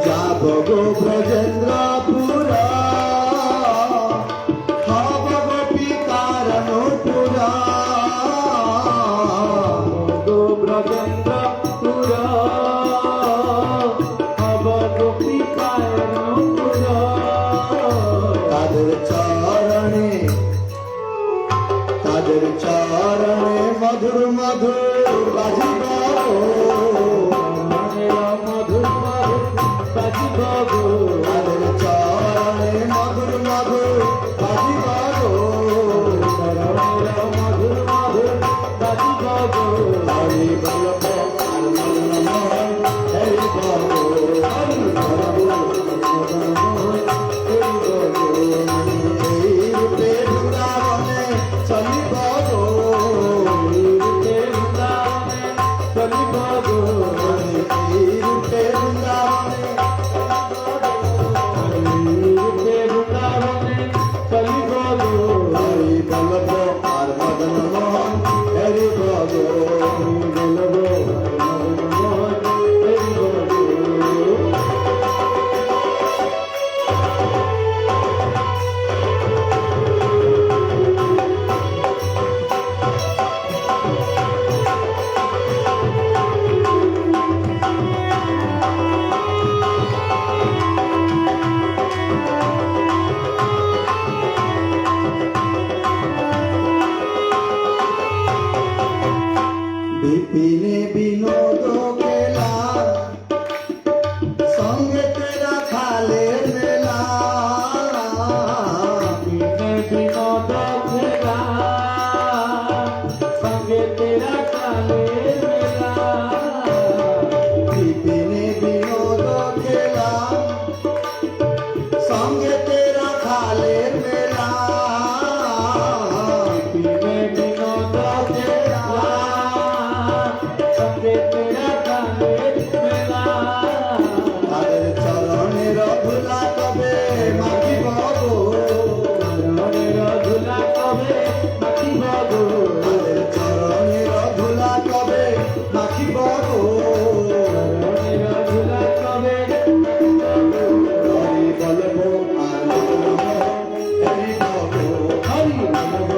যাব গো ব্রজেন্দ্রপুর হব গোপিকার নূপুর গো ব্রজেন্দ্রপুর হব গোপিকার নূপুর তাদের চরণে মধুর মধুর বাজিব মধুর মধুর বাজিব গো তাদের চরণে মধুর মধুর বাজিব মধুর মধুর বাজিব গো হরি বল হরি বৃন্দাবনে চলিব গো চলিব গো বৃন্দাবনে চলিব গো হরি বল্লভ আর মদন মোহন হরি বল বিপিনে বিনোদ কেলা সঙ্গে তেরা খালের মেলা বিনোদ খেলা সঙ্গে তেরা কালের মেলা বিপিনে বিনোদ কেলা সঙ্গে তেরা খালের মেলা বিনোদ খেলা সঙ্গে তেরা কালের মেলা তাদের চরণের ধুলা কবে মাখিব গো ধুলা কবে মাখিব গো তাদের চরণের ধুলা কবে মাখিব গো ধুলা কবে হরি বলব আর হরি বলব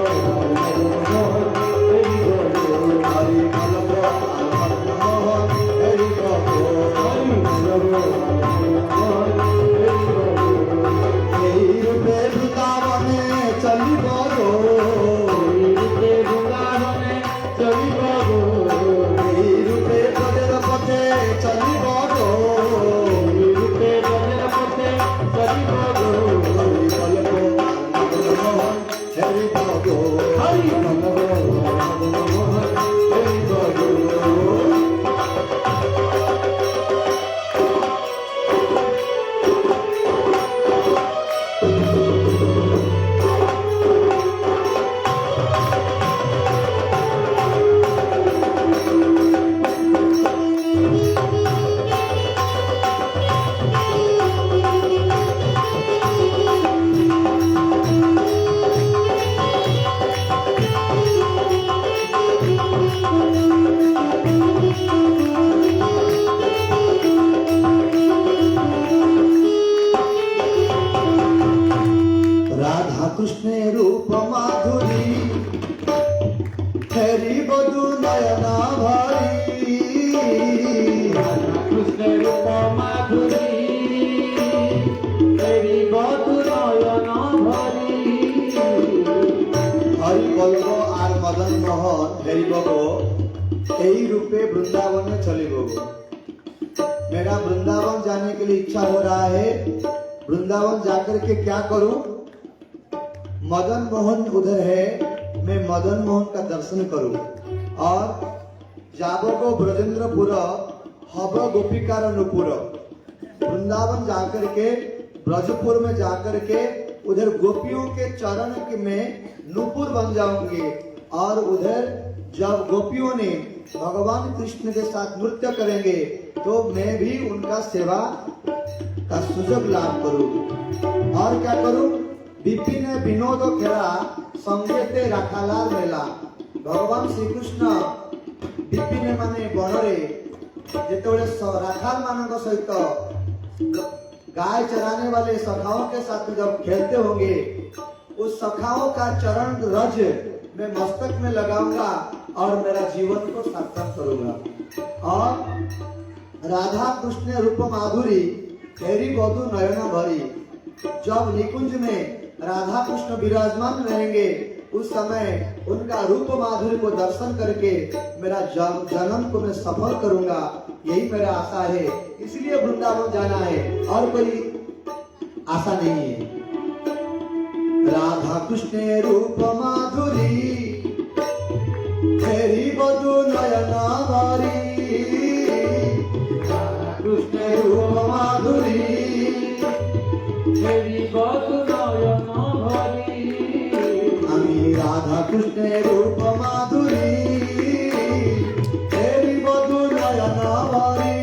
হরি বলব হরি বলব হরি বলব আর হরি বলব এই রূপে বৃন্দাবনে চলিব গো এই রূপে পদের পথে চলিব গো হরি বলব হরি বলব রাধা কৃষ্ণের রূপ মাধুরী হেরি বধু নয়ন ভরি কৃষ্ণের মাধুরী হরি বধুর নয়ন ভরি हरि बल्ब आर मदन मोहन हेरी बबो यही रूपे वृंदावन में चली बबो। मेरा वृंदावन जाने के लिए इच्छा हो रहा है। वृंदावन जाकर के क्या करूं? मदन मोहन उधर है, मैं मदन मोहन का दर्शन करूं और जाबो को ब्रजेंद्रपुर हब गोपिकार नुपुर। वृंदावन जाकर के ब्रजपुर में जाकर के उधर गोपियों के चरण में नूपुर बन जाऊंगे और उधर जब गोपियों ने भगवान कृष्ण के साथ नृत्य करेंगे तो मैं भी उनका सेवा का सुजग लाभ करूं। और क्या करूं? विपिन विनोद खेला संगेते राखालार मेला। भगवान श्री कृष्ण विपिन माने बनरे जेतेबेले राखाल मानक सहित गाय चराने वाले सखाओं के साथ जब खेलते होंगे, उस सखाओं का चरण रज मैं मस्तक में लगाऊंगा और मेरा जीवन को सार्थक करूंगा। और राधा कृष्ण रूप माधुरी तेरी बधु नयन भरी, जब निकुंज में राधा कृष्ण विराजमान रहेंगे उस समय उनका रूप माधुरी को दर्शन करके मेरा जन्म को मैं सफल करूंगा, यही मेरा आशा है। इसलिए वृंदावन जाना है और कोई आशा नहीं है। राधा कृष्ण रूप माधुरी तेरी बधु नयन भरी, कृष्ण रूप माधुरी तेरी बधु नयन भरी, আমি राधा कृष्ण रूप माधुरी तेरी बधु नयन भरी,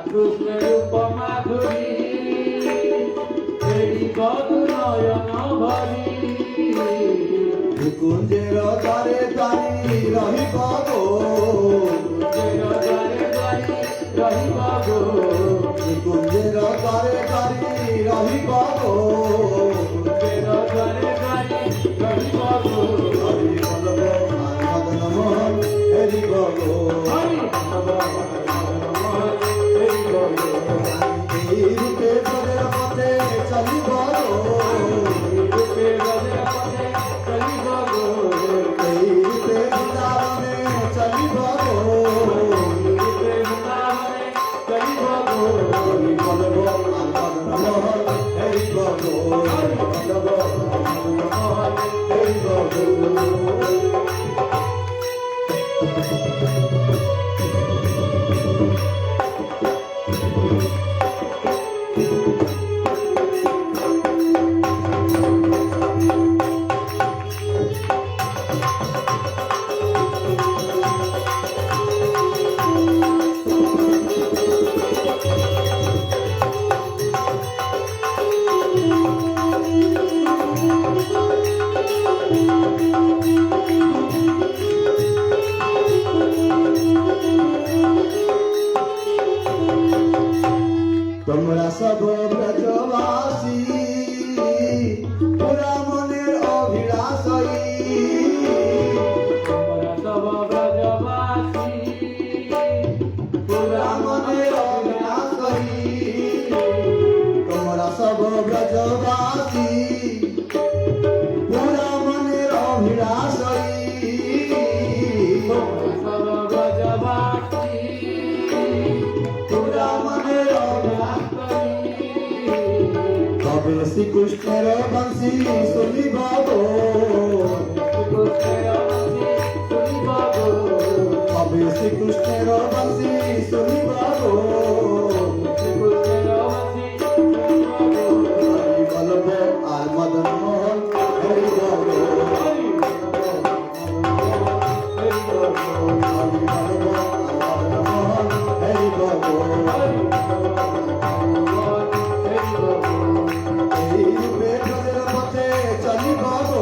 कृष्ण रूप माधुरी तेरी बधु नयन भरी, कुंजेर द्वारे द्वारी रहिब गो, कुंजेर द्वारे द्वारी रहिब गो, हरि बोल मदन मोहन हरि बोलो, এই রূপে পদের পথে চলিব গো, এই রূপে বৃন্দাবনে চলিব গো, হরি বলব মদন মোহন হরি বলো, হরি বলো। তোমরা সব ব্রজবাসী পুরা মনের অভিলাষী, পুরা মনের অভিলাষী, তোমরা সব ব্রজবাসী পুরা মনের অভিলাষী, পুরা মনের অভিলাষী, তবে শ্রীকৃষ্ণের বংশী শুনিব গো, তবে শ্রীকৃষ্ণের বংশী শুনিব গো, হরি বলব আর মদন মোহন হরি বলো, হরি বলব আর মদন মোহন হরি বলো, এই রূপে পদের পথে চলিব গো,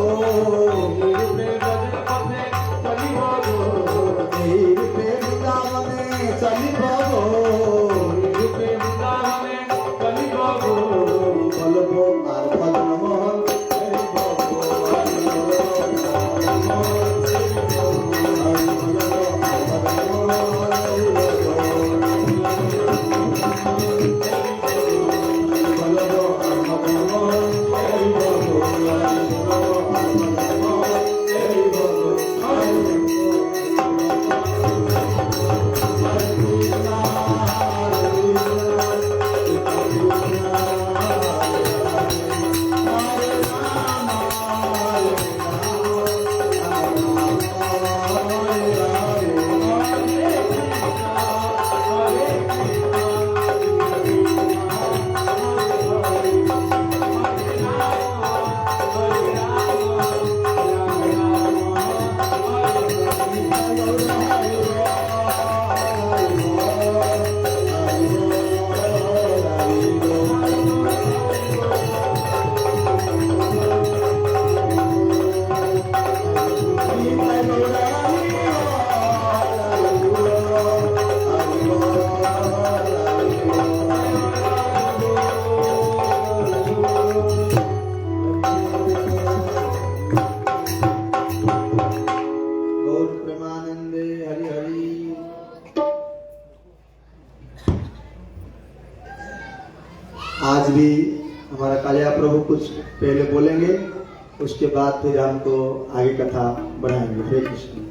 এই রূপে বৃন্দাবনে চলিব গো, বলব আর মদন মোহন হরি বলো, হরি বলো মদন মোহন হরি বলো, Hare आज भी हमारा कालिया प्रभु कुछ पहले बोलेंगे, उसके बाद फिर हमको आगे कथा बढ़ाएंगे। हरे कृष्ण।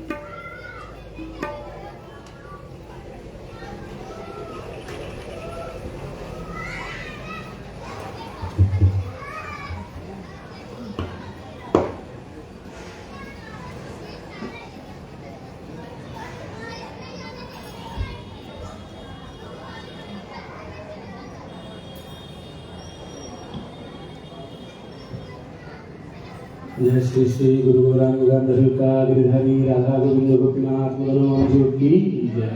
जय श्री श्री गुरु गौरांग गंधर्व का गिरधारी राधा गोविंद गोपीनाथ मदन की जय।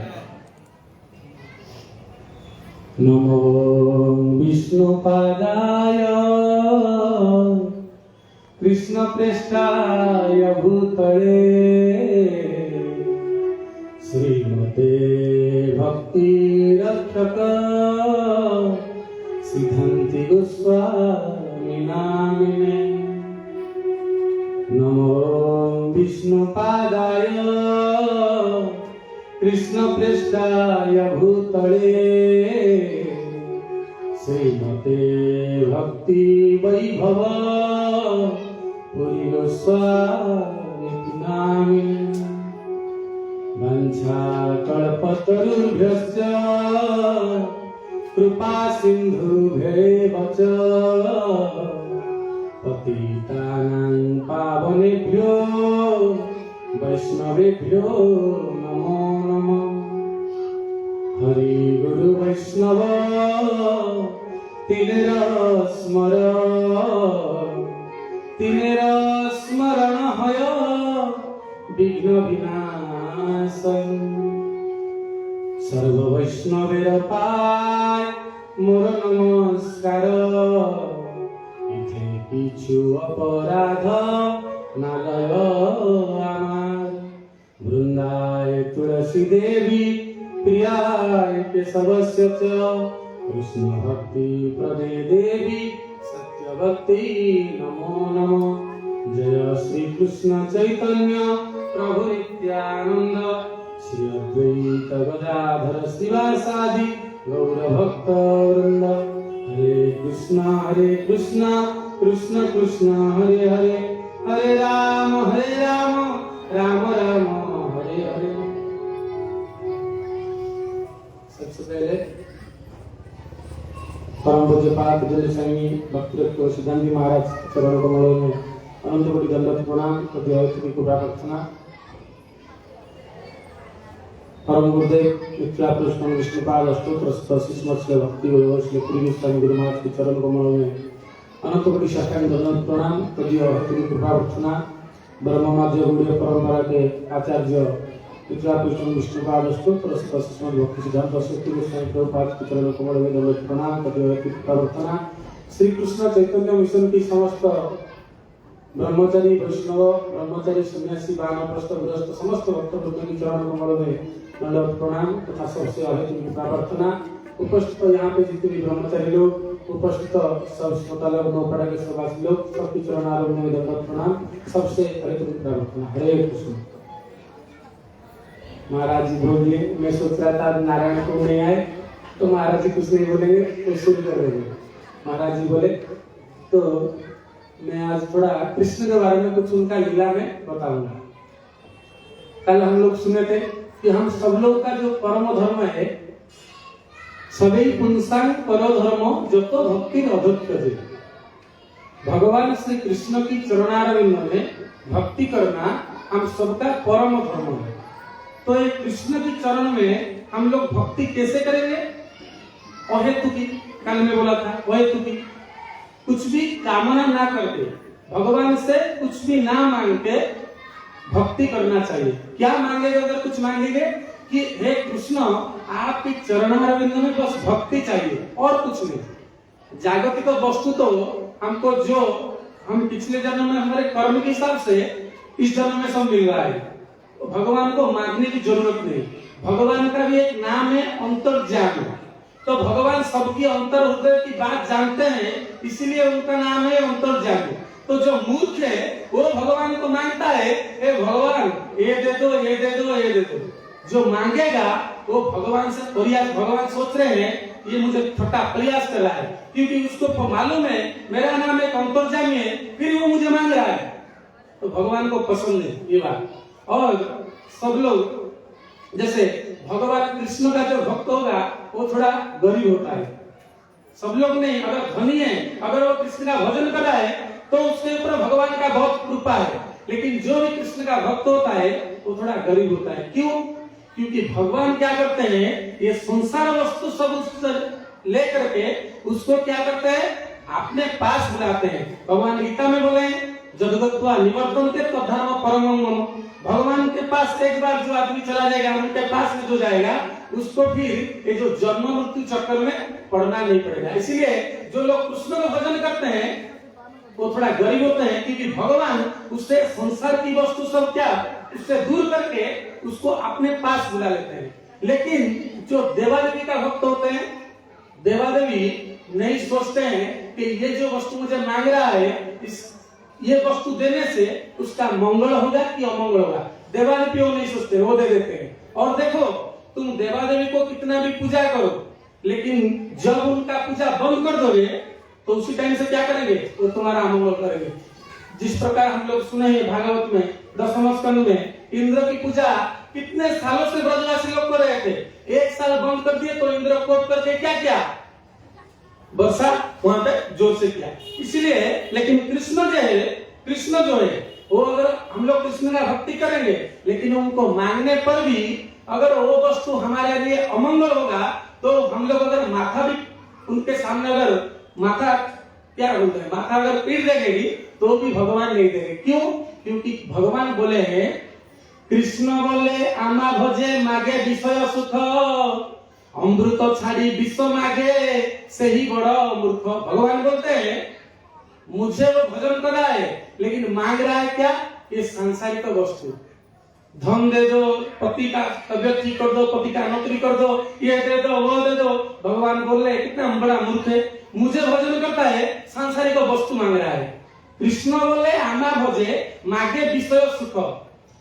नमो विष्णुपादाय कृष्ण प्रेष्ठाय भूतले श्रीमते भक्ति रक्षक सिद्धांति गोस्वामी नामिने। नमो विष्णुपादाय कृष्णप्रेष्ठाय भूतले श्रीमते भक्ति वैभव पुरी गोस्वामी नामिने। वंशाकल्पतरुभ्यश्च कृपा सिन्धुभ्येव च पतितानां पावनेभ्यो वैष्णवेभ्यो नमो नमः। हरि गुरु वैष्णव तिनेर स्मरण हय विघ्न विनाशन। सर्व वैष्णवेर पाय मोर नमस्कार। কিছু অপরাধ নালয় আমার। বৃন্দায় তুলসী দেবী প্রিয়ায় কেশবস্য চ কৃষ্ণ ভক্তি প্রদে দেবী সত্য ভক্তি নমো নমঃ। জয় শ্রী কৃষ্ণ চৈতন্য প্রভু নিত্যানন্দ শ্রী অদ্বৈত গদাধর শ্রীবাসাদি গৌর ভক্ত বৃন্দ। हरे कृष्ण कृष्ण कृष्ण हरे हरे, हरे राम राम राम हरे हरे। सबसे पहले परम पूज्यपाद जय स्वामी भक्तिरत्न सिद्धांति महाराज चरण कमलों में अनंत कोटि दंडवत प्रणाम। की कृपा प्रार्थना। परम गुरुदेव मिथिलापुरुष विष्णुपाद अष्टोत्तर श्री भक्ति वैभव श्री पूरी गोस्वामी गुरु महाराज के चरण कमलों में अनंत कोटि साष्टांग दंडवत प्रणाम। की कृपा प्रार्थना। ब्रह्म माध्य गौड़ीय परंपरा के आचार्य मिथिलापुरुष विष्णुपाद अष्टोत्तर श्री भक्ति सिद्धांत सरस्वती गोस्वामी प्रभुपाद के चरण कमलों में दंडवत प्रणाम। की कृपा प्रार्थना। श्री कृष्ण चैतन्य मिशन की समस्त ब्रह्मचारी वैष्णव ब्रह्मचारी सन्यासी वानप्रस्थ गृहस्थ समस्त भक्त वृंद की चरण कमलों में दंडवत प्रणाम तथा सबसे अधिक कृपा प्रार्थना। उपस्थित यहाँ पे जितने भी ब्रह्मचारी लोग उपस्थित सब श्रोता लोग नौपड़ा के सभासी लोग सबकी चरणारविंद में दंडवत प्रणाम। सबसे अधिक कृपा प्रार्थना। हरे कृष्ण। महाराज जी बोलिए। मैं सोच रहा था नारायण को नहीं आए तो महाराज जी कुछ नहीं बोलेंगे तो शुरू कर देंगे। महाराज जी बोले तो मैं आज थोड़ा कृष्ण के बारे में कुछ उनका लीला में बताऊंगा। कल हम लोग सुने थे कि हम सब लोग का जो परम धर्म है सभी पुंसांग परो धर्म जो तो भक्ति अधोक्षजे। भगवान श्री कृष्ण की चरणारविंद में भक्ति करना हम सबका परम धर्म है। तो ये कृष्ण के चरण में हम लोग भक्ति कैसे करेंगे? अहेतुकी, कल में बोला था अहेतुकी, कुछ भी कामना ना करके भगवान से कुछ भी ना मांग के भक्ति करना चाहिए। क्या मांगेंगे? अगर कुछ मांगेंगे कि हे कृष्ण आपकी चरणारविंद में बस भक्ति चाहिए और कुछ नहीं। जागतिक वस्तु तो हमको जो हम पिछले जन्म में हमारे कर्म के हिसाब से इस जन्म में सब मिल रहा है, तो भगवान को मांगने की जरूरत नहीं। भगवान का भी एक नाम है अंतर्ज्ञान। तो भगवान सबकी अंतर हृदय की बात जानते हैं, इसलिए उनका नाम है अंतर्ज्ञानी। तो जो मूर्ख है वो भगवान को मांगता है, हे भगवान ये दे दो ये दे दो ये दे दो। जो मांगेगा वो भगवान से प्रयास, भगवान सोच रहे हैं ये मुझे छोटा प्रयास कर रहा है, क्योंकि उसको मालूम है मेरा नाम एक अंतर्यामी है, फिर वो मुझे मांग रहा है, तो भगवान को पसंद है ये बात। और सब लोग जैसे भगवान कृष्ण का जो भक्त होगा वो थोड़ा गरीब होता है, सब लोग नहीं, अगर धनी है, अगर वो कृष्ण का भजन कर रहा है तो उसके ऊपर भगवान का बहुत कृपा है, लेकिन जो भी कृष्ण का भक्त होता है वो थोड़ा गरीब होता है। क्यों? क्योंकि भगवान क्या करते हैं, ये संसार वस्तु सब उससे लेकर के उसको क्या करते हैं, अपने पास बुलाते हैं। भगवान गीता में बोले जदगत्वा निवर्तन्ते तद्धर्म परमं मम, भगवान के पास एक बार जो आदमी चला जाएगा, उनके पास में जो जाएगा उसको फिर ये जो जन्म मृत्यु चक्कर में पड़ना नहीं पड़ेगा। इसीलिए जो लोग कृष्ण का भजन करते हैं वो थोड़ा गरीब होते हैं, क्योंकि भगवान उससे संसार की वस्तु सब क्या उससे दूर करके उसको अपने पास बुला लेते हैं। लेकिन जो देवादेवी का भक्त होते हैं, देवादेवी नहीं सोचते हैं कि ये जो वस्तु मुझे मांग रहा है, ये वस्तु देने से उसका मंगल होगा कि अमंगल होगा, देवादेवी वो नहीं सोचते, वो दे देते हैं। और देखो तुम देवादेवी को कितना भी पूजा करो, लेकिन जब उनका पूजा बंद कर दोगे तो उसी टाइम से क्या करेंगे, वो तुम्हारा अमंगल करेंगे। जिस प्रकार हम लोग सुने हैं भागवत में 10वें स्कंद में, इंद्र की पूजा कितने सालों से ब्रजवासी लोग कर रहे थे, एक साल बंद कर दिए तो इंद्र कोप करके क्या किया, वर्षा वहां पे जोर से किया। इसलिए लेकिन कृष्ण जो है वो अगर हम लोग कृष्ण का भक्ति करेंगे, लेकिन उनको मांगने पर भी अगर वो वस्तु हमारे लिए अमंगल होगा तो हम लोग अगर माथा भी उनके सामने अगर माथा क्या बोलते हैं, माथा अगर पीट देगी तो भी भगवान नहीं देंगे। क्यों? क्योंकि भगवान बोले हैं, कृष्ण बोले आमा भजे मागे विषय सुख, अमृत छाड़ी विश्व मागे से ही बड़ा मूर्ख। भगवान बोलते हैं मुझे वो भजन कर रहा है, लेकिन मांग रहा है क्या, ये सांसारिक वस्तु, धन दे दो, पति का तबियत ठीक कर दो, पति का नौकरी कर दो, ये दे दो, वो दे दो। भगवान बोल रहे कितना बड़ा मूर्ख है, मुझे भजन करता है, सांसारिक वस्तु मांग रहा है। कृष्ण बोले आमा भजे मागे विषय सुख,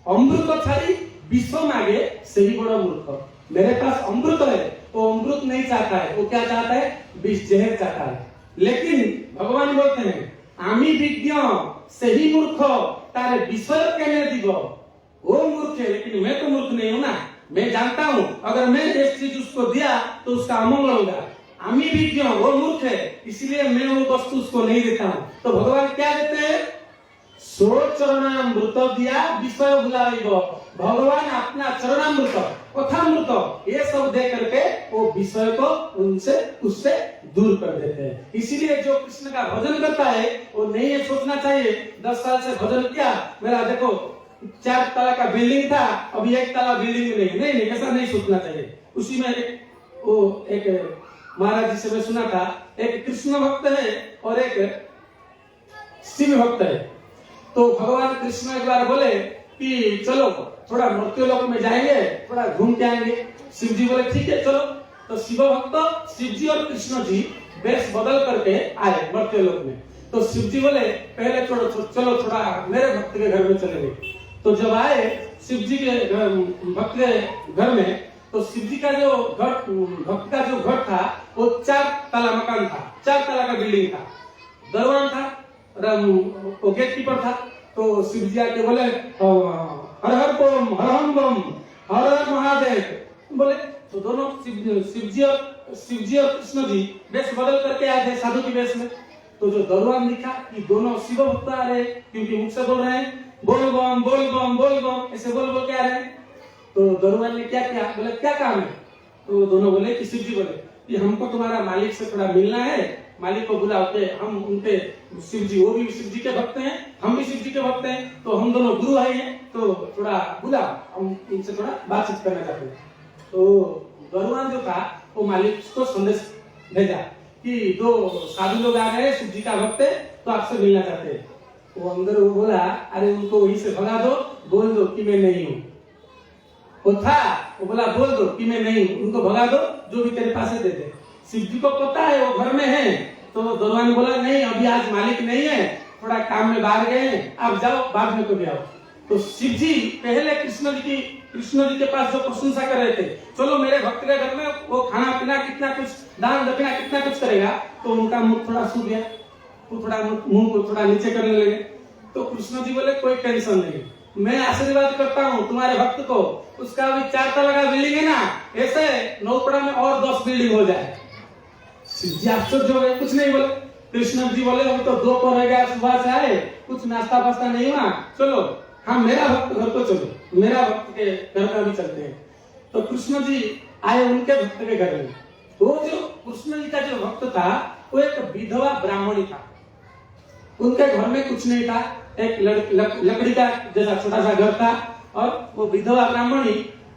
अमृत छाड़ी विश्व मागे से ही बड़ा मूर्ख। मेरे पास अमृत है, वो अमृत नहीं चाहता है, वो क्या चाहता है, विष जहर चाहता है। लेकिन भगवान बोलते हैं आमी विज्ञ से ही मूर्ख तारे विषय कहने दिगो, वो मूर्ख है, लेकिन मैं तो मूर्ख नहीं हूं ना, मैं जानता हूं अगर मैं एक चीज उसको दिया तो उसका अमंगल होगा। आमी विज्ञ, वो मूर्ख है, इसलिए मैं वो वस्तु उसको नहीं देता हूं। तो भगवान क्या देते हैं, सो चरणामृत दिया विषय भुलाइबो, भगवान अपना चरणामृत कथामृत ये सब दे करके वो विषय को उनसे उससे दूर कर देते हैं। इसीलिए जो कृष्ण का भजन करता है वो नहीं ये सोचना चाहिए 10 साल से भजन किया, मेरा देखो 4 तला का बिल्डिंग था, अभी 1 तला बिल्डिंग नहीं, ऐसा नहीं सोचना चाहिए। उसी में एक महाराज जी से मैं सुना था, एक कृष्ण भक्त है और एक शिव भक्त है। तो भगवान कृष्ण एक बार बोले कि चलो थोड़ा मृत्युलोक में जाएंगे, थोड़ा घूम के आएंगे। शिव जी बोले ठीक है चलो। तो शिव भक्त शिव जी और कृष्ण जी वेश बदल करके आए मृत्युलोक में। तो शिव जी बोले पहले चलो थोड़ा मेरे भक्त के घर में चलेंगे। तो जब आए शिव जी के भक्त के घर में, तो शिव जी का जो घर, भक्त का जो घर था वो 4 तला मकान था, 4 तला का बिल्डिंग था, दरवान था, वो गेट कीपर था। तो शिव जी आके बोले हर हर बम, हर हम बम, हर हर महादेव बोले। तो दोनों शिव जी और कृष्ण जी वेश बदल करके आए थे साधु की वेश में। तो जो दरवान दिखा कि दोनों शिव भक्त आ रहे, क्योंकि मुख से बोल रहे हैं बोल बम बोल बम बोल बम, ऐसे बोल बोल के आ रहे हैं। तो दरवान ने क्या किया, बोले क्या काम है। तो दोनों बोले कि शिव जी बोले कि हमको तुम्हारा मालिक से थोड़ा मिलना है, मालिक को बुलाओ। हम उनके शिव जी, वो भी शिव जी के भक्त हैं, हम भी शिव जी के भक्त हैं, तो हम दोनों गुरु भाई हैं, तो थोड़ा बुलाओ, हम इनसे थोड़ा बातचीत करना चाहते हैं। तो दरवान जो था वो मालिक को संदेश भेजा कि 2 साधु लोग आ गए, शिव जी का भक्त है, तो आपसे मिलना चाहते हैं। वो अंदर वो बोला अरे उनको वहीं से भगा दो, बोल दो कि मैं नहीं हूँ। वो था, वो बोला बोल दो कि मैं नहीं हूँ, उनको भगा दो, जो भी तेरे पास है दे दे। शिव जी को पता है वो घर में है। तो दरबान ने बोला नहीं अभी आज मालिक नहीं है, थोड़ा काम में बाहर गए हैं, आप जाओ बाद में कभी आओ। तो शिव जी पहले कृष्ण जी के पास जो प्रशंसा कर रहे थे, चलो मेरे भक्त के घर में वो खाना पीना कितना कुछ, दान दक्षिणा कितना कुछ करेगा, तो उनका मुख थोड़ा सूख गया, तो थोड़ा मुंह को थोड़ा नीचे करने लगे। तो कृष्ण जी बोले कोई टेंशन नहीं, मैं आशीर्वाद करता हूँ तुम्हारे भक्त को, उसका अभी 4 तला का बिल्डिंग है ना, ऐसे नौपड़ा में और 10 बिल्डिंग हो जाए। शिव जी आश्चर्य हो गए, कुछ नहीं बोले। कृष्ण जी बोले हम तो 2 पर हो गया, सुबह से आए, कुछ नाश्ता पास्ता नहीं हुआ, चलो हाँ मेरा भक्त घर को चलो, मेरा भक्त के घर का भी चलते हैं। तो कृष्ण जी आए उनके भक्त के घर में। वो जो कृष्ण जी का जो भक्त था वो एक विधवा ब्राह्मणी था, उनके घर में कुछ नहीं था, एक लकड़ी का जैसा छोटा सा घर था, और वो विधवा ब्राह्मणी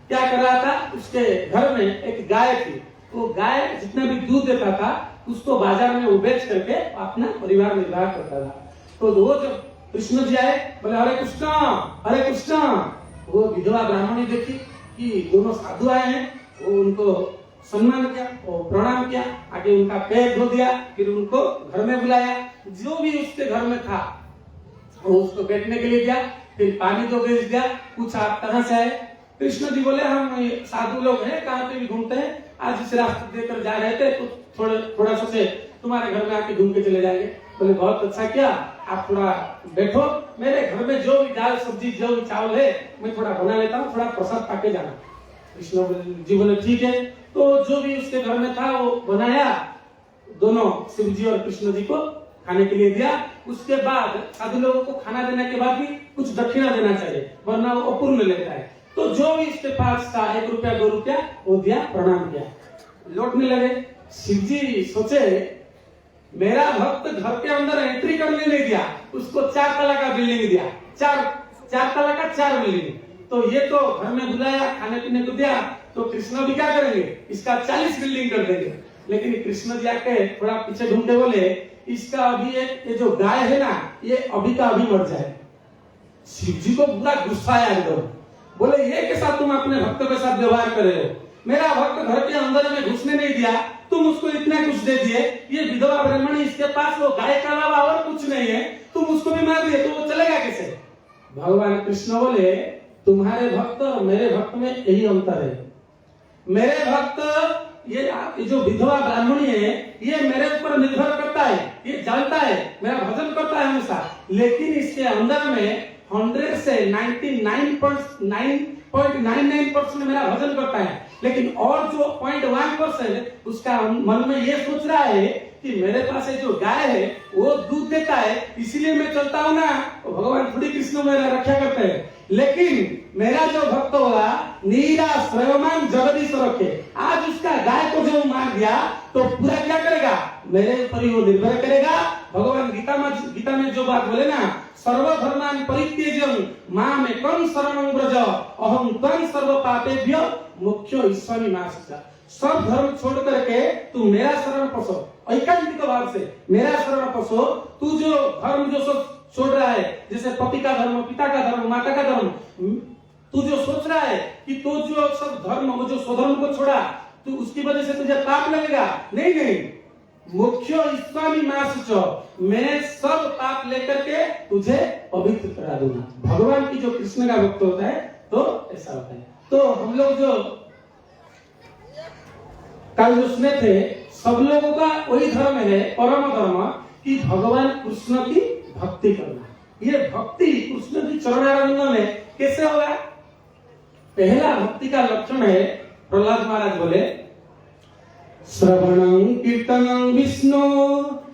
क्या कर रहा था, उसके घर में एक गाय थी, वो गाय जितना भी दूध देता था उसको बाजार में वो बेच करके अपना परिवार निर्वाह करता था। तो वो जब कृष्ण जी आए, बोले हरे कृष्ण हरे कृष्ण, वो विधवा ब्राह्मणी देखी कि दोनों साधु आए हैं, वो उनको सम्मान किया, वो प्रणाम किया, आगे उनका पैर धो दिया, फिर उनको घर में बुलाया, जो भी उसके घर में था वो उसको बैठने के लिए दिया, फिर पानी तो भेज दिया, पूछा आप कहाँ से आए। कृष्ण जी बोले हम साधु लोग हैं, कहाँ पे भी घूमते हैं, आज इस रास्ते देकर जा रहे थे, तो थोड़ा सा से तुम्हारे घर में आके घूम के चले जाएंगे। बोले बहुत अच्छा किया, आप थोड़ा बैठो, मेरे घर में जो भी दाल सब्जी जो भी चावल है मैं थोड़ा बना लेता हूँ, थोड़ा प्रसाद पाके जाना। कृष्ण जी बोले ठीक है। तो जो भी उसके घर में था वो बनाया, दोनों शिव जी और कृष्ण जी को खाने के लिए दिया। उसके बाद साधु लोगों को खाना देने के बाद भी कुछ दक्षिणा देना चाहिए, वरना वो अपूर्ण लेता है। तो जो भी इसके पास था 1 रुपया 2 रुपया वो दिया, प्रणाम किया, लौटने लगे। शिव जी सोचे मेरा भक्त घर के अंदर एंट्री करने नहीं दिया, उसको 4 तला का बिल्डिंग दिया, 4 तला का 4 बिल्डिंग, तो ये तो घर में बुलाया, खाने पीने को दिया, तो कृष्ण भी क्या करेंगे, इसका 40 बिल्डिंग कर देंगे। लेकिन कृष्ण जी आके थोड़ा पीछे ढूंढते बोले इसका अभी एक ये जो गाय है ना, ये अभी का अभी मर जाए। शिव जी को पूरा गुस्सा आया एकदम, बोले ये के साथ तुम अपने भक्त के साथ व्यवहार कर रहे हो, मेरा भक्त घर के अंदर में घुसने नहीं दिया, तुम उसको इतना कुछ दे दिए, ये विधवा ब्राह्मणी इसके पास वो गाय का अलावा और कुछ नहीं है, तुम उसको भी मार दिए, तो वो चलेगा कैसे। भगवान कृष्ण बोले तुम्हारे भक्त और मेरे भक्त में यही अंतर है, मेरे भक्त ये जो विधवा ब्राह्मणी है ये मेरे ऊपर निर्भर करता है, ये जानता है, मेरा भजन करता है हमेशा, लेकिन इसके अंदर में 100 से 99.99% मेरा भजन करता है, लेकिन और जो 0.1% उसका मन में ये सोच रहा है कि मेरे पास जो गाय है वो दूध देता है, इसीलिए मैं चलता हूँ ना, तो भगवान थोड़ी कृष्ण मेरा रक्षा करते हैं। लेकिन मेरा जो भक्त होगा नीरा श्रयमान जगदीश रखे, आज उसका गाय को जो मार दिया तो पूरा क्या करेगा, मेरे ऊपर ही वो निर्भर करेगा। भगवान गीता में जो बात बोले ना, सर्वधर्मान परित्यज्य मामेकं शरणं व्रज अहं त्वं सर्व पापेभ्यो मोक्षो इष्यामि मा शुचः। सब धर्म छोड़ करके तू मेरा शरण पसो, ऐकांतिक भाव से मेरा शरण पसो। तू जो धर्म जो सब छोड़ रहा है, जैसे पति का धर्म, पिता का धर्म, माता का धर्म, तू जो सोच रहा है कि तू जो सब धर्म वो जो स्वधर्म को छोड़ा, तो उसकी वजह से तुझे पाप लगेगा, नहीं, मोक्षो इष्यामि मा शुचः, मैं सब पाप लेकर के तुझे पवित्र करा दूंगा। भगवान की जो कृष्ण का भक्त होता है तो ऐसा होता है। तो हम लोग जो कल जो सुने थे, सब लोगों का वही धर्म है, परम धर्म, कि भगवान कृष्ण की भक्ति करना। ये भक्ति कृष्ण की चरणारविंद में कैसे होगा। पहला भक्ति का लक्षण है, प्रहलाद महाराज बोले श्रवणं कीर्तनं विष्णु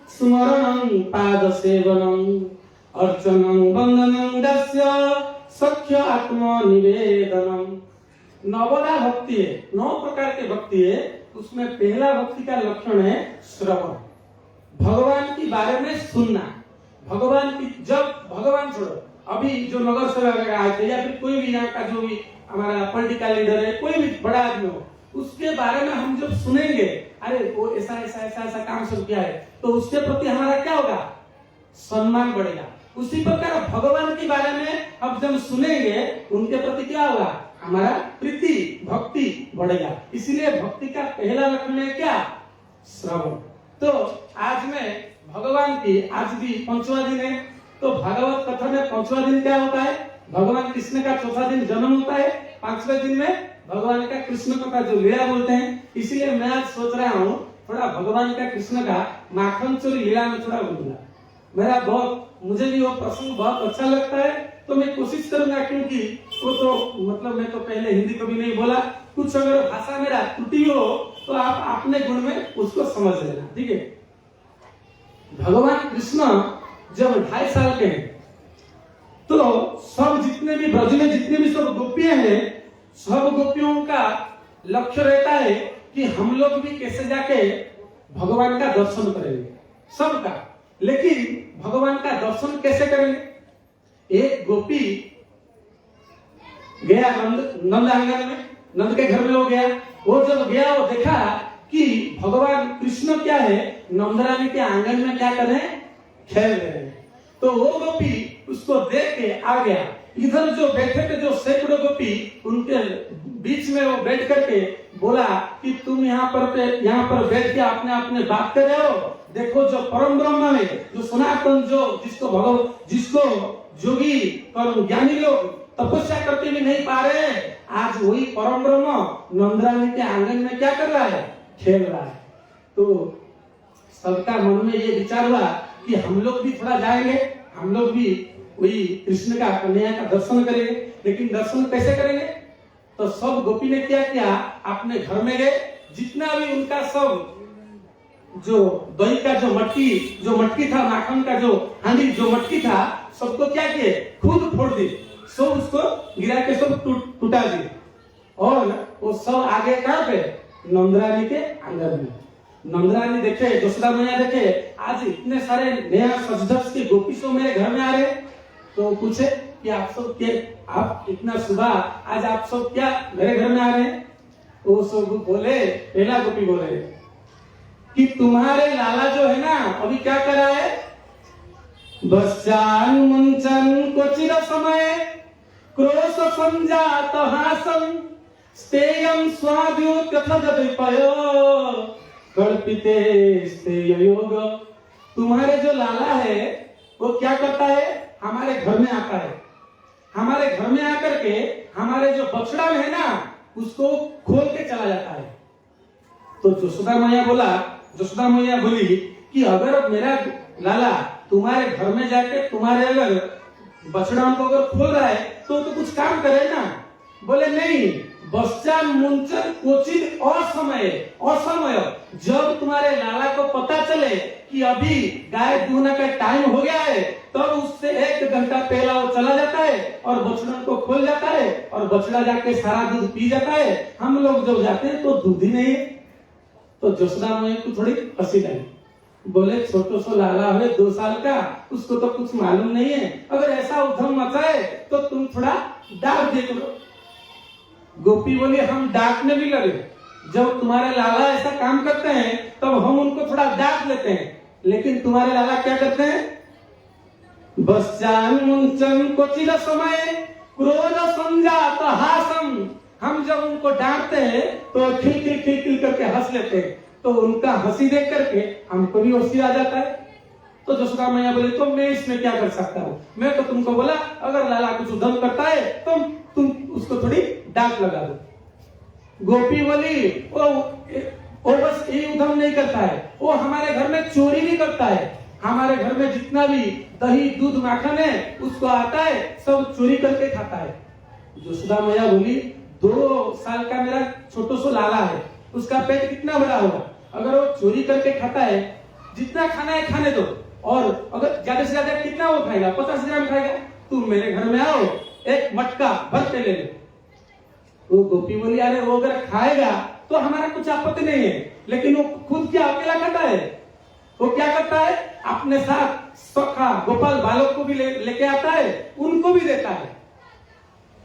स्मरणं पाद सेवनं अर्चनं वंदनं दस्य सख्य आत्म निवेदनम। 9वां भक्ति है, 9 प्रकार के भक्ति है, उसमें पहला भक्ति का लक्षण है श्रवण, भगवान के बारे में सुनना। भगवान की जब भगवान छोड़ो, अभी जो नगर सेवक आए थे या फिर कोई भी यहाँ का जो भी हमारा पॉलिटिकल लीडर है, कोई भी बड़ा आदमी हो, उसके बारे में हम जब सुनेंगे, अरे वो ऐसा काम सब किया है, तो उसके प्रति हमारा क्या होगा, सम्मान बढ़ेगा। उसी प्रकार भगवान के बारे में हम जब सुनेंगे, उनके प्रति क्या होगा, हमारा प्रीति भक्ति बढ़ेगा। इसलिए भक्ति का पहला लक्षण है क्या, श्रवण। तो आज में भगवान की, आज भी 5वां दिन है, तो भागवत कथा में 5वां दिन क्या होता है, भगवान कृष्ण का चौथा दिन जन्म होता है, 5वें दिन में भगवान का कृष्ण का जो लीला बोलते हैं। इसलिए मैं आज सोच रहा हूँ थोड़ा भगवान का कृष्ण का माखन चोरी लीला में थोड़ा बोलूंगा। मुझे भी वो प्रसंग बहुत अच्छा लगता है, तो मैं कोशिश करूंगा, क्योंकि वो तो मतलब मैं तो पहले हिंदी कभी नहीं बोला, कुछ अगर भाषा मेरा त्रुटि हो तो आप अपने गुण में उसको समझ लेना, ठीक है। भगवान कृष्ण जब 2.5 साल के हैं तो सब जितने भी ब्रज में जितने भी सब गोपियां हैं, सब गोपियों का लक्ष्य रहता है कि हम लोग भी कैसे जाके भगवान का दर्शन करेंगे, सबका। लेकिन भगवान का दर्शन कैसे करेंगे? एक गोपी गया नंद आंगन में, नंद के घर में वो गया। वो जब गया वो देखा कि भगवान कृष्ण क्या है, नंदरानी के आंगन में क्या कर रहे हैं, खेल रहे हैं। तो वो गोपी उसको देख के आ गया। इधर जो बैठे थे जो सैकड़ों गोपी, उनके बीच में वो बैठ करके बोला कि तुम यहाँ पर बैठ के अपने बात कर रहे हो। देखो जो परम ब्रह्म है, जो सनातन, जो जिसको जोगी और ज्ञानी लोग तपस्या करके भी नहीं पा रहे हैं, आज वही परम ब्रह्म नंदरानी के आंगन में क्या कर रहा है, खेल रहा है। तो सबका मन में ये विचार हुआ कि हम लोग भी थोड़ा जाएंगे, हम लोग भी वही कृष्ण का कन्हैया का दर्शन करेंगे। लेकिन दर्शन कैसे करेंगे? तो सब गोपी ने क्या किया, अपने घर में गए, जितना भी उनका सब जो दही का जो मटकी था, माखन का जो हांडी जो मटकी था, सबको क्या किए, खुद फोड़ दी, सब उसको गिरा के सब टूटा दिए। और वो सब आगे कहाँ पे, नंदरानी के आंगन में। नंदरानी देखे, यशोदा मैया देखे, आज इतने सारे नया सज-धज के गोपी सब मेरे घर में आ रहे। तो पूछे कि आप इतना सुबह आज आप सब क्या मेरे घर में आ रहे हैं? वो सब बोले, पहला गोपी बोले कि तुम्हारे लाला जो है ना, अभी क्या कर रहा है, बस्चान मुंचन को चिर समय क्रोश संजात हासम स्तेयम स्वाद्यो कथदपिपयो कल्पिते स्तेय योग। तुम्हारे जो लाला है वो क्या करता है, हमारे घर में आता है, हमारे घर में आकर के हमारे जो बछड़ा है ना, उसको खोल के चला जाता है। तो यशोदा मैया बोली कि अगर मेरा लाला तुम्हारे घर में जाके तुम्हारे अगर बछड़ा को अगर खोल रहा है तो कुछ काम करे ना। बोले नहीं, बच्चा मुंचन क्वचित असमय, जब तुम्हारे लाला को पता चले कि अभी गाय दूहने का टाइम हो गया है, तब उससे 1 घंटा पहला वो चला जाता है और बछड़ा को खोल जाता है और बछड़ा जाके सारा दूध पी जाता है। हम लोग जब जाते हैं तो दूध ही नहीं है। तो यशोदा मैया को थोड़ी हंसी लगी। बोले छोटो सो लाला है 2 साल का, उसको तो कुछ मालूम नहीं है, अगर ऐसा उधम मचाए तो तुम थोड़ा डांट दे करो। गोपी बोली हम डांटने भी लगे, जब तुम्हारे लाला ऐसा काम करते हैं तब हम उनको थोड़ा डांट लेते हैं, लेकिन तुम्हारे लाला क्या करते हैं, बस्चान मुंचन को चिर समय क्रोध संजात हासम। हम जब उनको डांटते हैं तो खिल करके हंस लेते हैं, तो उनका हंसी देख करके हमको भी हंसी आ जाता है। तो यशोदा मैया बोले तो मैं इसमें क्या कर सकता हूँ, मैं तो तुमको बोला अगर लाला कुछ उधम करता है तो तुम उसको थोड़ी डांट लगा दो। गोपी बोली वो बस ये उधम नहीं करता है, वो हमारे घर में चोरी भी करता है, हमारे घर में जितना भी दही दूध माखन है उसको आता है, सब चोरी करके खाता है। यशोदा मैया बोली 2 साल का मेरा छोटो सो लाला है, उसका पेट कितना बड़ा होगा, अगर वो चोरी करके खाता है, जितना खाना है खाने दो, और अगर ज्यादा से ज्यादा कितना वो खाएगा, 50 ग्राम खाएगा, तुम मेरे घर में आओ, 1 मटका भर के ले लो। वो गोपी बोली अरे वो अगर खाएगा तो हमारा कुछ आपत्ति नहीं है, लेकिन वो खुद क्या अकेला खाता है, वो क्या करता है, अपने साथ सखा गोपाल बालक को भी लेके आता है, उनको भी देता है।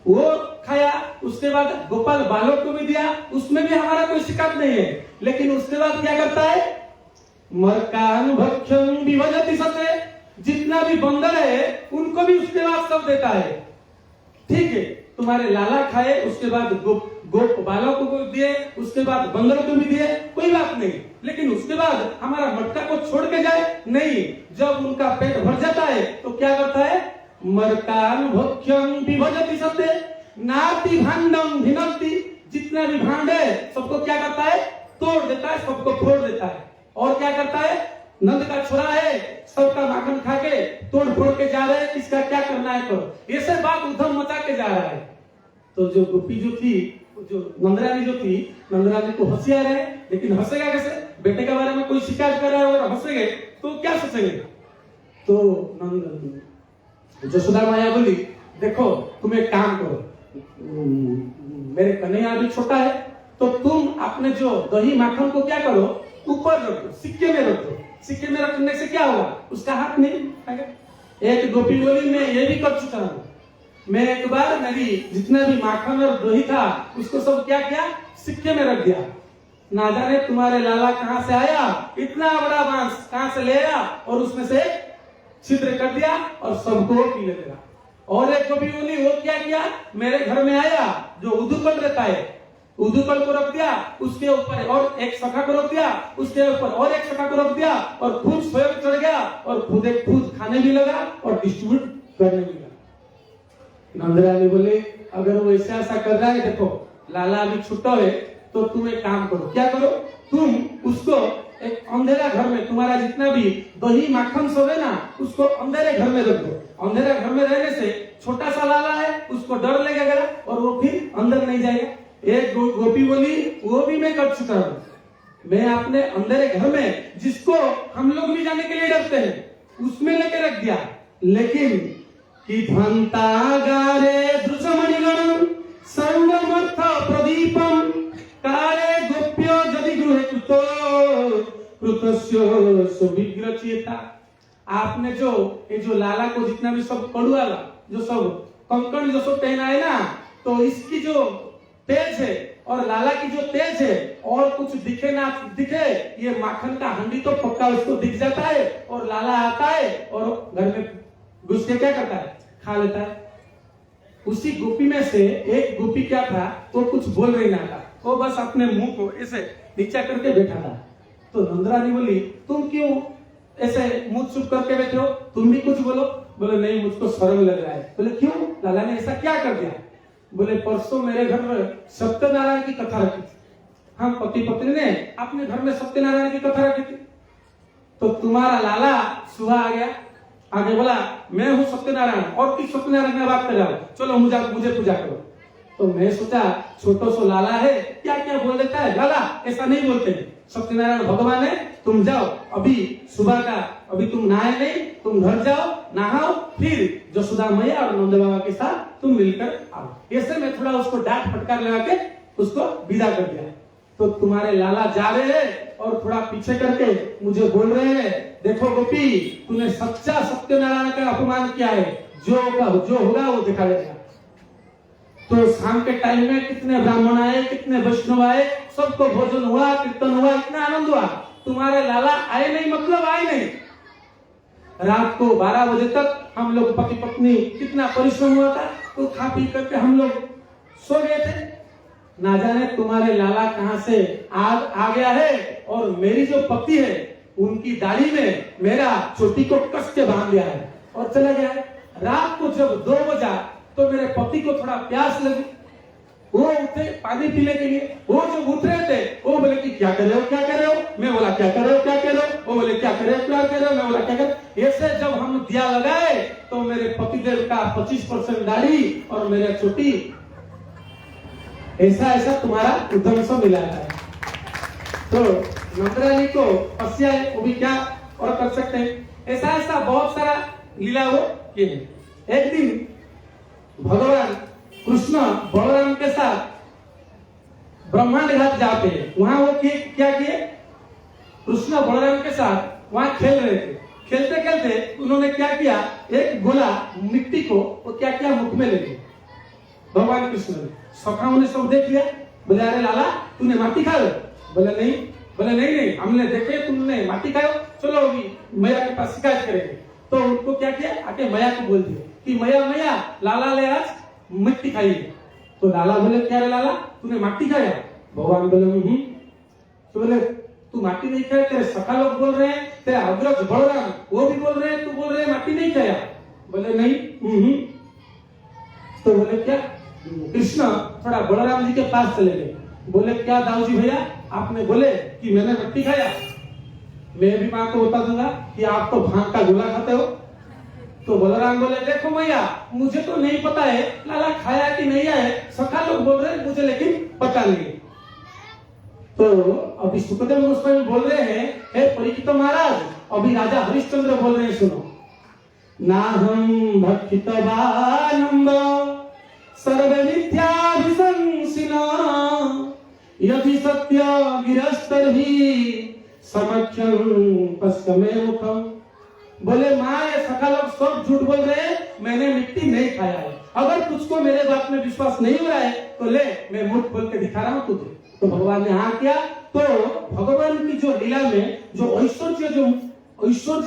वो खाया, उसके बाद गोपाल बालक को भी दिया, उसमें भी हमारा कोई शिकायत नहीं है, लेकिन उसके बाद क्या करता है, मरकान भक्षण विभजति सते, जितना भी बंदर है उनको भी उसके बाद सब देता है। ठीक है, तुम्हारे लाला खाए, उसके बाद गोप बालकों को दिए, उसके बाद बंदरों को भी दिए, कोई बात नहीं, लेकिन उसके बाद हमारा मटका को छोड़ के जाए नहीं। जब उनका पेट भर जाता है तो क्या करता है, मर्तान भोक्ष्यम विभजति सत्य नाति भांडम भिनक्ति। जितना भी भांड है सबको क्या करता है, तोड़ देता है, सबको फोड़ देता है। और क्या करता है, नंद का छोरा है, सबका माखन खा के तोड़ फोड़ के जा रहे हैं, इसका क्या करना है करो, ऐसे बात उधम मचा के जा रहा है। तो जो गोपी जो थी, जो नंदरानी जो थी, नंदरानी को होशियार है, लेकिन हंसेगा कैसे, बेटे के बारे में कोई शिकायत कर रहा है और हंसेंगे तो क्या सोचेंगे। तो यशोदा माया बोली, देखो तुम एक काम करो, मेरे कन्हैया अभी छोटा है, तो तुम अपने जो दही माखन को क्या करो, ऊपर रखो, सिक्के में रखो। सिक्के में रखने से क्या होगा, उसका हाथ नहीं। एक गोपी बोली, मैं ये भी कर चुका हूँ, मैं एक बार मेरी जितना भी माखन और दही था उसको सब क्या किया, सिक्के में रख दिया। ना जाने तुम्हारे लाला कहाँ से आया, इतना बड़ा बांस कहाँ से ले आया और उसमें से छिद्र कर दिया और सबको पी लेगा। और एक गोपी बोली, वो क्या किया, मेरे घर में आया, जो उदुकल रहता है, उदुकल को रख दिया, उसके ऊपर और एक सखा को रख दिया, उसके ऊपर और एक सखा को रख दिया, और खुद स्वयं चढ़ गया और खुद खाने भी लगा और डिस्ट्रीब्यूट करने भी लगा। नंदरानी बोले, अगर वो ऐसा कर रहा है, देखो लाला अभी छोटा है, तो तुम एक काम करो, क्या करो, तुम उसको एक अंधेरा घर में, तुम्हारा जितना भी दही माखन सब है ना, उसको अंधेरे घर में रख दो। अंधेरा घर में रहने से छोटा सा लाला है, उसको डर लगेगा और वो फिर अंदर नहीं जाएगा। एक गोपी बोली, वो भी मैं कर चुका हूँ, मैं अपने अंधेरे घर में, जिसको हम लोग भी जाने के लिए डरते हैं, उसमें लेके रख दिया। लेकिन कि ध्वंतागारे दृश्यमणिगणं सर्वमर्थ प्रदीपम काले गोप्यो यदि गृहे कृतस्य सुविग्रचेता। आपने जो ये जो लाला को जितना भी सब कड़ुआ जो सब कंकड़ जो सब पहना है ना, तो इसकी जो तेज है और लाला की जो तेज है, और कुछ दिखे ना दिखे, ये माखन का हंडी तो पक्का उसको दिख जाता है, और लाला आता है और घर में घुस के क्या करता है, खा लेता है। उसी गोपी में से एक गोपी क्या था, वो कुछ बोल रही ना था, वो बस अपने मुंह को ऐसे नीचा करके बैठा था। तो नंदरानी बोली, तुम क्यों ऐसे मुंह चुप करके बैठे हो, तुम भी कुछ बोलो। बोले नहीं, मुझको शर्म लग रहा है। बोले क्यों, लाला ने ऐसा क्या कर दिया। बोले परसों मेरे घर में सत्यनारायण की कथा रखी थी, हम पति पत्नी ने अपने घर में सत्यनारायण की कथा रखी थी, तो तुम्हारा लाला सुबह आ गया, आगे बोला मैं हूँ सत्यनारायण, और किस सत्यनारायण में बात कर रहा हूँ, चलो मुझे पूजा करो। तो मैं सोचा छोटो सो लाला है, क्या क्या बोल देता है, लाला ऐसा नहीं बोलते हैं, सत्यनारायण भगवान है, तुम जाओ, अभी सुबह का, अभी तुम नहाए नहीं, तुम घर जाओ, नहाओ, फिर यशोदा मैया और नंद बाबा के साथ तुम मिलकर आओ। ऐसे में थोड़ा उसको डांट फटकार लगा के उसको विदा कर दिया। तो तुम्हारे लाला जा रहे हैं और थोड़ा पीछे करके मुझे बोल रहे हैं, देखो गोपी, तूने सच्चा सत्यनारायण का अपमान किया है, जो होगा वो दिखा देगा। तो शाम के टाइम में कितने ब्राह्मण आए, कितने वैष्णव आए, सबको भोजन हुआ, कीर्तन हुआ, इतना आनंद हुआ। तुम्हारे लाला आए नहीं, मतलब आए नहीं। रात को 12 बजे तक हम लोग पति पत्नी कितना परिश्रम हुआ था, तो खा पी करके हम लोग सो गए थे। ना जाने तुम्हारे लाला कहां से आ गया है, और मेरी जो पति है उनकी दाढ़ी में मेरा चोटी को कस के बांध दिया है और चला गया है। रात को जब 2 बजा तो मेरे पति को थोड़ा प्यास लगी, वो उठे पानी पीने के लिए। वो जब उठ रहे थे, वो बोले कि क्या कर रहे हो, क्या कर रहे हो। मैं बोला क्या कर रहे हो, क्या कर रहे हो। वो बोले क्या कर रहे हो, क्या कर रहे हो। मैं बोला क्या कर। ऐसे जब हम दिया लगाए तो मेरे पतिदेव का 25% दाढ़ी और मेरा चोटी ऐसा तुम्हारा उद्यम से मिला है। तो नंदरानी को पसिया है, वो भी क्या और कर सकते हैं। ऐसा बहुत सारा लीला वो किए। एक दिन भगवान कृष्ण बलराम के साथ ब्रह्मांड घाट जाते हैं, वहां वो क्या किए, कृष्ण बलराम के साथ वहां खेल रहे थे। खेलते खेलते उन्होंने क्या किया, एक गोला मिट्टी को वो क्या किया, मुख में ले लिया। भगवान कृष्ण ने, सखाओं ने सब देख लिया, बोले अरे लाला तूने माटी खाओ। बोले नहीं। बोले नहीं हमने देखे तुमने माटी खाओ, चलो अभी मैया के पास शिकायत करेंगे। तो उनको क्या किया, आके मैया को बोल दिया कि मैया लाला ले आज मिट्टी खाई। तो लाला बोले क्या रे लाला तूने माटी खाया। भगवान बोले तो बोले तू माटी नहीं खाया, तेरे सखा लोग बोल रहे हैं, तेरे अग्रज बलराम वो भी बोल रहे हैं, तू बोल रहे हैं माटी नहीं खाया। बोले नहीं। तो बोले क्या? कृष्ण थोड़ा बलराम जी के पास चले गए। बोले क्या दाऊ जी भैया, आपने बोले कि मैंने रोटी खाया, मैं भी माँ को बता दूंगा कि आप तो भांग का गोला खाते हो। तो बलराम बोले देखो भैया, मुझे तो नहीं पता है लाला खाया कि नहीं है, सखा लोग बोल रहे हैं मुझे, लेकिन पता नहीं। तो अभी सुखदेव गोस्वामी बोल रहे हैं, हे परीक्षित महाराज, अभी राजा हरिश्चंद्र बोल रहे हैं, सुनो। नाहं भक्षितवानम्ब सर्व मिथ्याभिशंसिना यदि सत्य गिरस्तर्हि समक्षं पश्चिमे मुखम। बोले माँ, ये सखा लोग सब झूठ बोल रहे हैं, मैंने मिट्टी नहीं खाया है। अगर तुझको मेरे बात में विश्वास नहीं हो रहा है तो ले, मैं मुठ बोल के दिखा रहा हूँ तुझे। तो भगवान ने हाँ किया। तो भगवान की जो लीला में जो ऐश्वर्य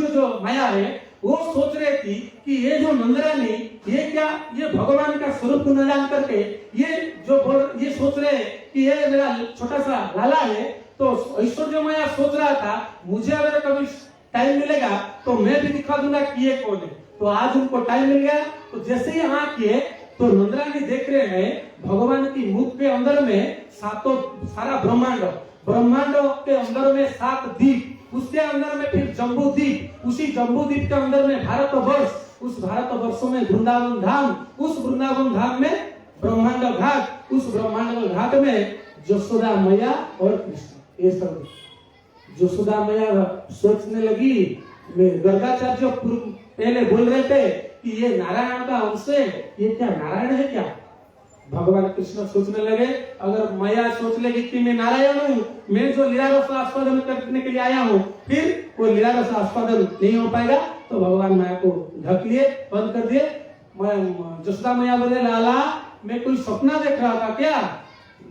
जो माया है, वो सोच रहे थी कि ये जो नंदरानी, ये क्या, ये भगवान का स्वरूप न जान करके ये सोच रहे हैं कि ये मेरा छोटा सा लाला है। तो ऐश्वर्य माया सोच रहा था, मुझे अगर कभी टाइम मिलेगा तो मैं भी दिखा दूंगा कि ये कौन है। तो आज उनको टाइम मिल गया। तो जैसे ही हाँ किए तो नंदरानी देख रहे हैं भगवान की मुख के अंदर में सारा ब्रह्मांड के अंदर में 7 दीप, उसके अंदर में फिर जम्बू द्वीप, उसी जम्बू द्वीप के अंदर में भारतवर्ष, उस भारतवर्षों में वृंदावन धाम, उस वृंदावन धाम में ब्रह्मांड घाट, उस ब्रह्मांड घाट में यशोदा मैया और कृष्ण। ये सब यशोदा मैया सोचने लगी, गर्गाचार्य पहले बोल रहे थे कि ये नारायण का अंश है, ये क्या नारायण है क्या? भगवान कृष्ण सोचने लगे, अगर मैया सोच लेगी कि मैं नारायण हूँ, मैं जो लीला रस आस्वादन करने के लिए आया हूँ, फिर वो लीला रस आस्वादन नहीं हो पाएगा। तो भगवान माया को ढक लिए, बंद कर दिए। यशोदा मैया बोले लाला, मैं कोई सपना देख रहा था क्या?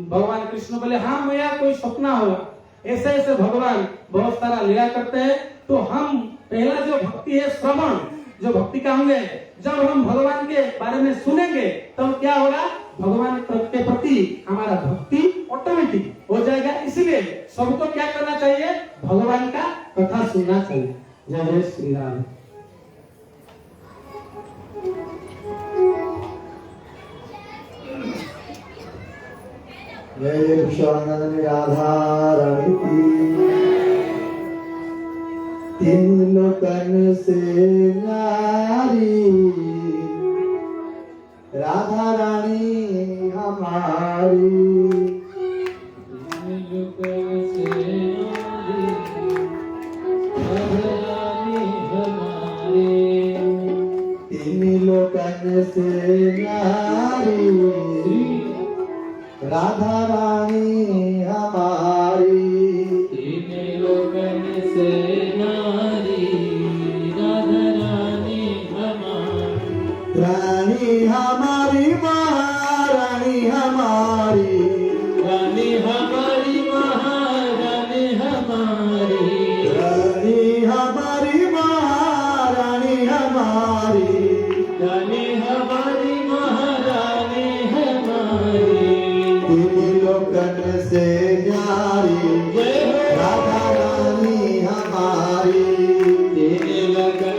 भगवान कृष्ण बोले हाँ मैया, कोई सपना होगा। ऐसे ऐसे भगवान बहुत सारा लीला करते हैं। तो हम पहला जो भक्ति है, श्रवण, जो भक्ति का अंग है, जब हम भगवान के बारे में सुनेंगे तब क्या होगा, भगवान के प्रति हमारा भक्ति ऑटोमेटिक हो जाएगा। इसीलिए सबको क्या करना चाहिए, भगवान का कथा सुनना चाहिए। जय श्री राम। जय कृष्ण राधा रानी की। तीन लोकन से नारी राधा रानी हमारी। तीन लोकन से नारी राधा रानी हमारी। तीन लोकन से नारी राधा रानी हमारी। रानी हमारी महारानी हमारी। रानी हमारी महारानी हमारी। रानी हमारी महारानी हमारी। रानी हमारी महारानी हमारी। तीन लोकन से न्यारी राधा रानी हमारी। तीन लोकन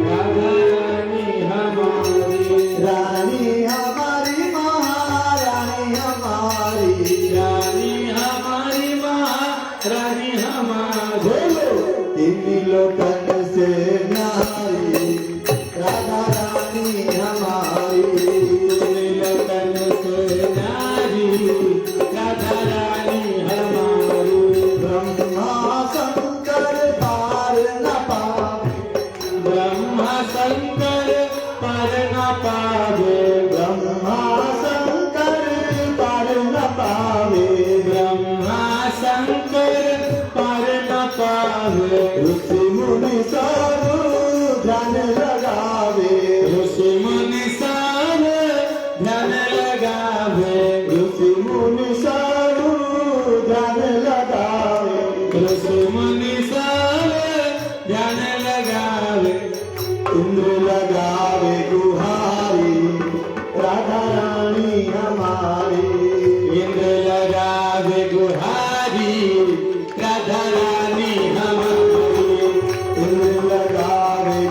राधा रानी हमारी। रानी हमारी महारानी हमारी। रानी हमारी महारानी हमारी। बोलो, तीन लोकन से न्यारी राधा रानी हमारी। तीन लोकन से नारी राधा रानी हमारी। ब्रह्मा शंकर पार न पावे। ब्रह्मा शंकर पार न पावे। ब्रह्मा शंकर पार न पावे। ब्रह्मा शंकर पार न पावे। ऋषि मुनि साधु ध्यान लगावे। ऋषि मुनि साध ध्यान लगावे। ऋषि मुनि साधु ध्यान लगावे। ऋषि मुनि साध ध्यान लगावे। इंद्र लगावे गुहारी राधा रानी हमारी। इंद्र लगावे गुहारी राधा रानी हमारी। इंद्र लगावे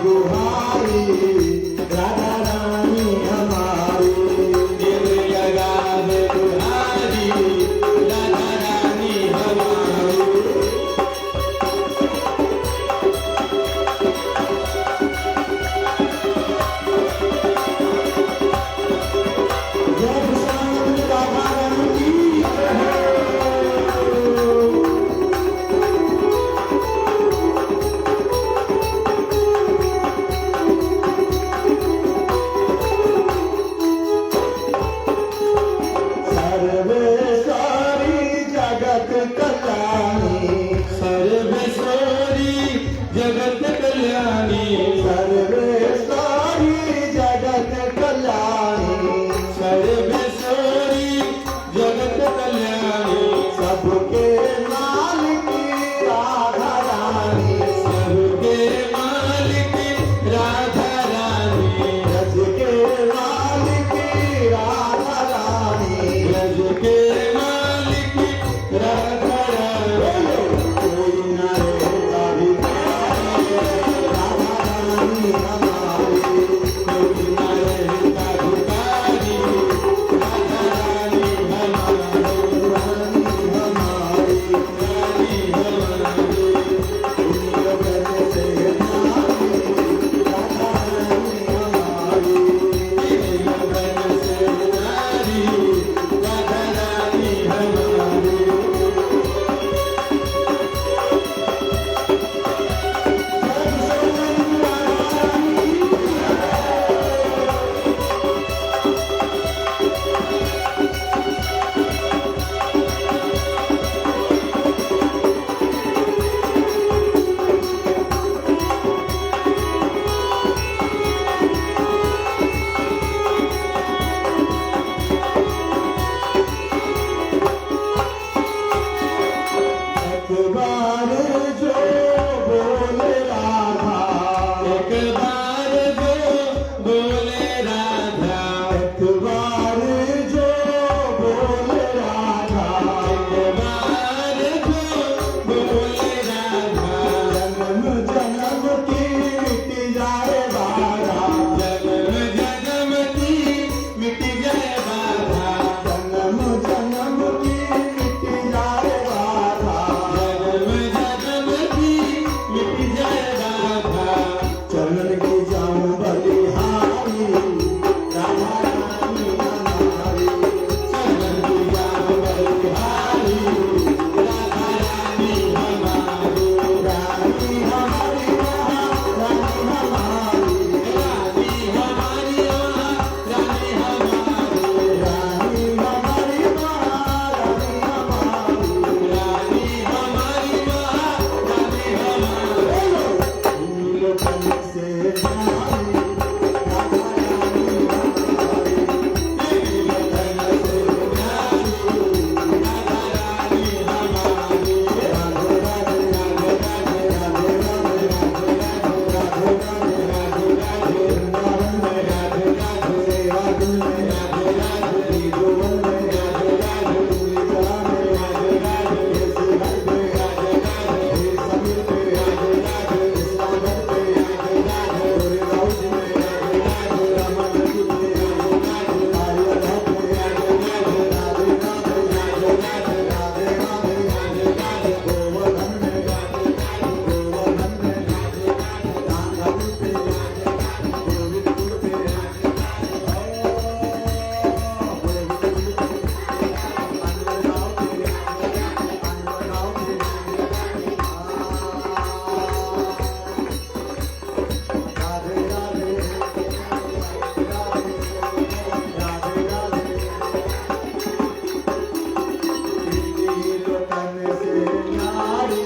लगन से न्यारी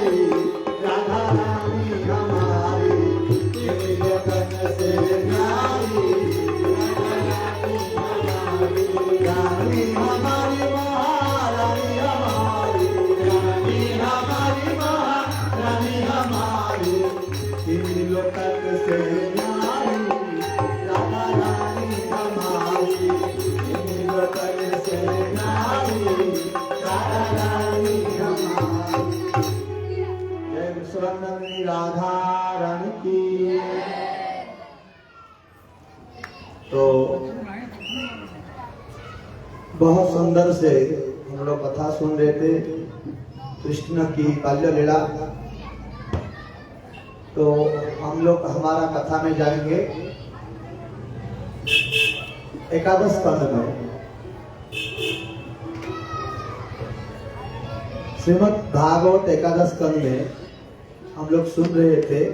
राधा रानी हमारी, तेरी लगन से न्यारी रानी हमारी, महारानी हमारी, रानी हमारी, महारानी हमारी, तेरी लगन से न्यारी राधा रानी हमारी, तेरी लगन से न्यारी राधा रानी हमारी। जय विश्वनंदिनी राधा रानी की। तो बहुत सुंदर से हम लोग कथा सुन रहे थे कृष्ण की बाल्य लीला। तो हम लोग हमारा कथा में जाएंगे एकादश स्कंद में। श्रीमद् भागवत एकादश स्कंद में हम लोग सुन रहे थे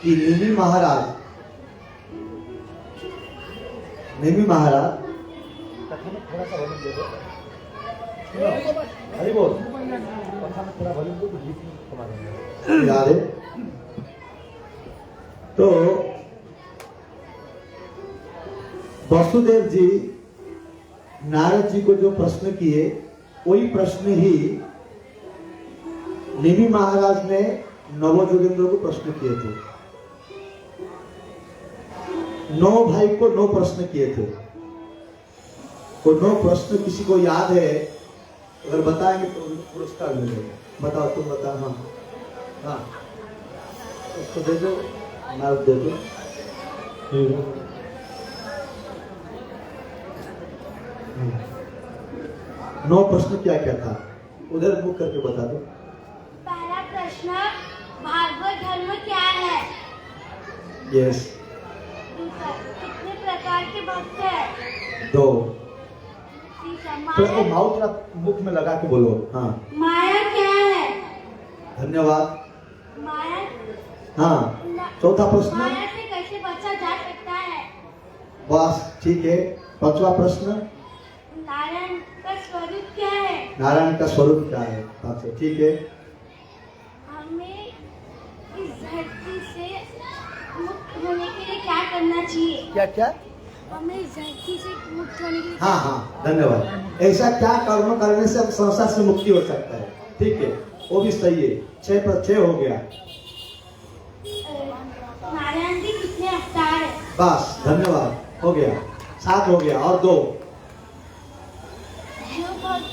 कि निमि महाराज थोड़ा सा वॉल्यूम दे दो। हरि बोल। कथा में थोड़ा वॉल्यूम दो तो गीत कमा देंगे। याद है? तो वसुदेव जी नारद जी को जो प्रश्न किए वही प्रश्न ही निमि महाराज ने नवजोगेंद्र को प्रश्न किए थे। 9 भाई को 9 प्रश्न किए थे। वो 9 प्रश्न किसी को याद है अगर बताएंगे तो पुरस्कार मिलेगा। बताओ, तुम बताओ। हाँ हाँ, उसको दे दो, नारद दे दो। 9 प्रश्न क्या क्या था उधर मुख करके बता दो। पहला प्रश्न, भागवत धर्म क्या है? यस। दूसरा, कितने प्रकार के भक्त है? 2। तीसरा, तो माउथ मुख में लगा के बोलो। हाँ। माया क्या है? धन्यवाद। माया। हाँ। चौथा प्रश्न, माया से कैसे बचा जा सकता है? बस ठीक है। 5वां प्रश्न, नारायण का स्वरूप क्या है? नारायण का स्वरूप क्या है? 5, ठीक है। हमें इस धरती से मुक्त होने के लिए क्या करना चाहिए? क्या क्या? हमें इस धरती से मुक्त होने के लिए हाँ हाँ, धन्यवाद। ऐसा क्या कर्म करने से संसार से मुक्ति हो सकता है? ठीक है, वो भी सही है। 6 पर 6 हो गया। नारायण जी कितने अवतार है? बस धन्यवाद, हो गया। 7 हो गया। और 2, जो भक्त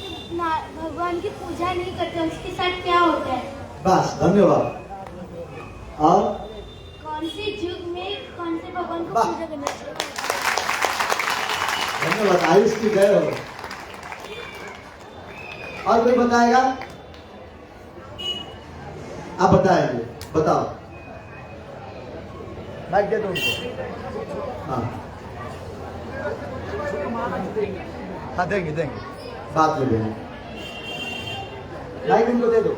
भगवान की पूजा नहीं करते उसके साथ क्या होता है? बस धन्यवाद। और कौन से युग में कौन से भगवान को वाह। पूजा करना चाहिए? धन्यवाद। आयुष की जय हो। और कोई बताएगा? आप बताएंगे, बताओ। माइक दे दो उनको। हाँ हाँ, देंगे बात में देंगे। माइक उनको दे दो।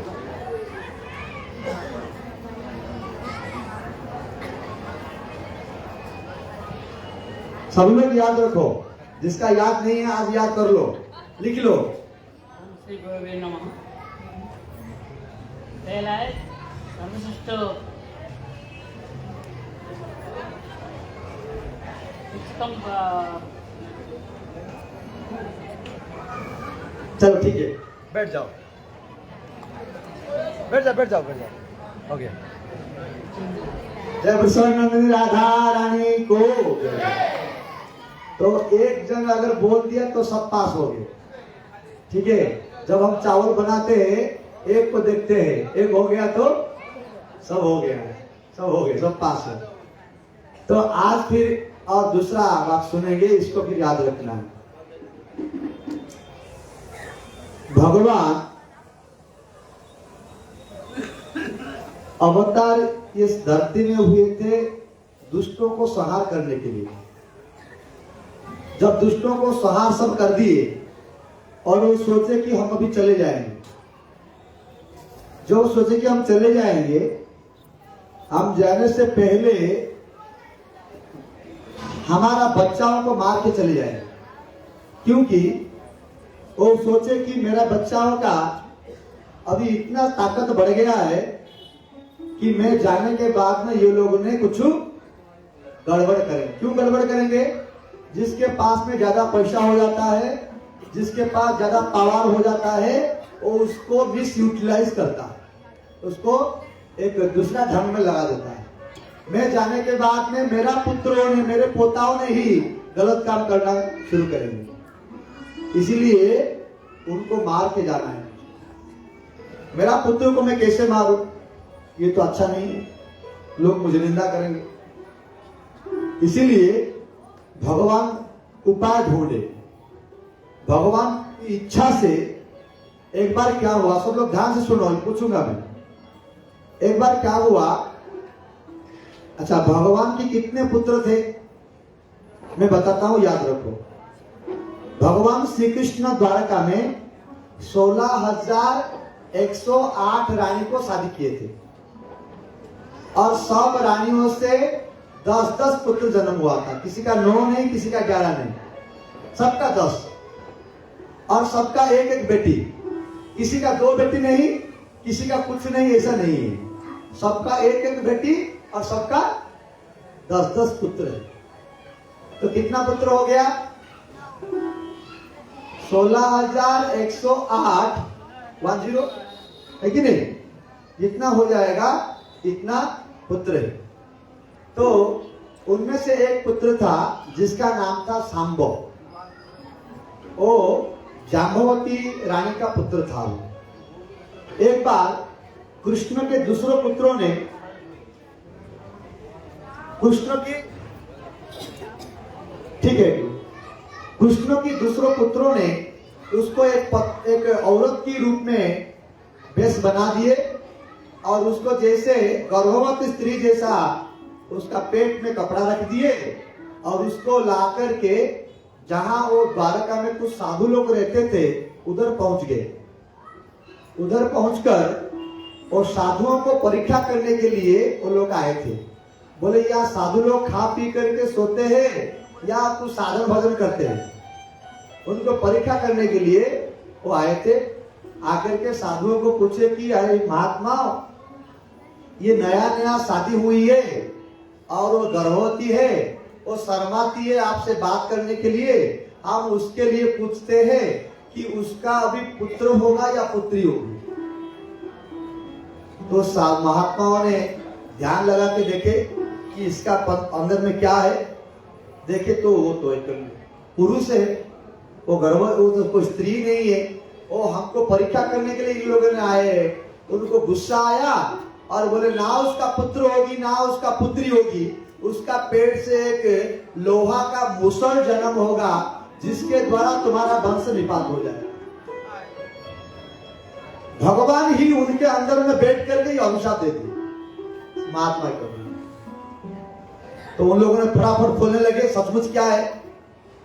सभी लोग याद रखो, जिसका याद नहीं है आज याद कर लो, लिख लो। श्री गुरुवे नमः। पहला है सर्वश्रेष्ठ उच्चतम चलो ठीक है, बैठ जाओ। हो गया। जय विश्वनंदिनी राधा रानी को। तो एक जन अगर बोल दिया तो सब पास हो गए। ठीक है, जब हम चावल बनाते हैं एक को देखते हैं, एक हो गया तो सब हो गया, सब पास है। तो आज फिर और दूसरा बात सुनेंगे, इसको फिर याद रखना है। भगवान अवतार इस धरती में हुए थे दुष्टों को संहार करने के लिए। जब दुष्टों को संहार सब कर दिए और वो सोचे कि हम अभी चले जाएंगे, जो सोचे कि हम चले जाएंगे, हम जाने से पहले हमारा बच्चाओं को मार के चले जाएंगे, क्योंकि वो सोचे कि मेरा बच्चाओं का अभी इतना ताकत बढ़ गया है कि मैं जाने के बाद में ये लोगों ने कुछ गड़बड़ करेंगे। क्यों गड़बड़ करेंगे? जिसके पास में ज्यादा पैसा हो जाता है, जिसके पास ज्यादा पावर हो जाता है, वो उसको मिस यूटिलाइज करता है, उसको एक दूसरा ढंग में लगा देता है। मैं जाने के बाद में मेरा पुत्रों ने, मेरे पोताओं ने ही गलत काम करना शुरू करेंगे, इसीलिए उनको मार के जाना है। मेरा पुत्र को मैं कैसे मारूं? ये तो अच्छा नहीं है, लोग मुझे निंदा करेंगे। इसीलिए भगवान उपाय ढूंढे। भगवान की इच्छा से एक बार क्या हुआ, सब लोग ध्यान से सुनो, पूछूंगा मैं। एक बार क्या हुआ, अच्छा भगवान के कितने पुत्र थे मैं बताता हूं, याद रखो। भगवान श्री कृष्ण द्वारका में 16,108 रानी को शादी किए थे और सब रानियों से 10-10 पुत्र जन्म हुआ था। किसी का 9 नहीं, किसी का 11 नहीं, सबका 10, और सबका एक एक बेटी। किसी का 2 बेटी नहीं, किसी का कुछ नहीं, ऐसा नहीं है। सबका एक एक बेटी और सबका 10-10 पुत्र है। तो कितना पुत्र हो गया? 16,108 10 है कि नहीं? जितना हो जाएगा इतना पुत्र है। तो उनमें से एक पुत्र था जिसका नाम था सांबो। वो जाम्बवती रानी का पुत्र था। एक बार कृष्ण के दूसरों पुत्रों ने कृष्ण की दूसरों पुत्रों ने उसको एक औरत की रूप में वेश बना दिए और उसको जैसे गर्भवती स्त्री जैसा उसका पेट में कपड़ा रख दिए और उसको ला करके जहां वो द्वारका में कुछ साधु लोग रहते थे उधर पहुंच गए। उधर पहुंचकर और साधुओं को परीक्षा करने के लिए वो लोग आए थे। बोले या साधु लोग खा पी करके सोते हैं या कुछ साधन भजन करते हैं। उनको परीक्षा करने के लिए वो आए थे। आकर के साधुओं को पूछे कि अरे महात्मा, ये नया नया शादी हुई है और वो गर्भवती है, वो शर्माती है आपसे बात करने के लिए। हम उसके लिए पूछते हैं कि उसका अभी पुत्र होगा या पुत्री होगी। तो महात्माओं ने ध्यान लगा के देखे कि इसका अंदर में क्या है। देखे तो वो तो एक पुरुष है, वो तो कोई स्त्री नहीं है। वो हमको परीक्षा करने के लिए इन लोगों ने आए हैं। उनको गुस्सा आया और बोले ना उसका पुत्र होगी ना उसका पुत्री होगी, उसका पेट से एक लोहा का मुसल जन्म होगा जिसके द्वारा तुम्हारा वंश निपात हो जाएगा। भगवान ही उनके अंदर में बैठ करके अभिशाप दे दी महात्मा को। तो उन लोगों ने फटाफट खोलने लगे, सचमुच क्या है।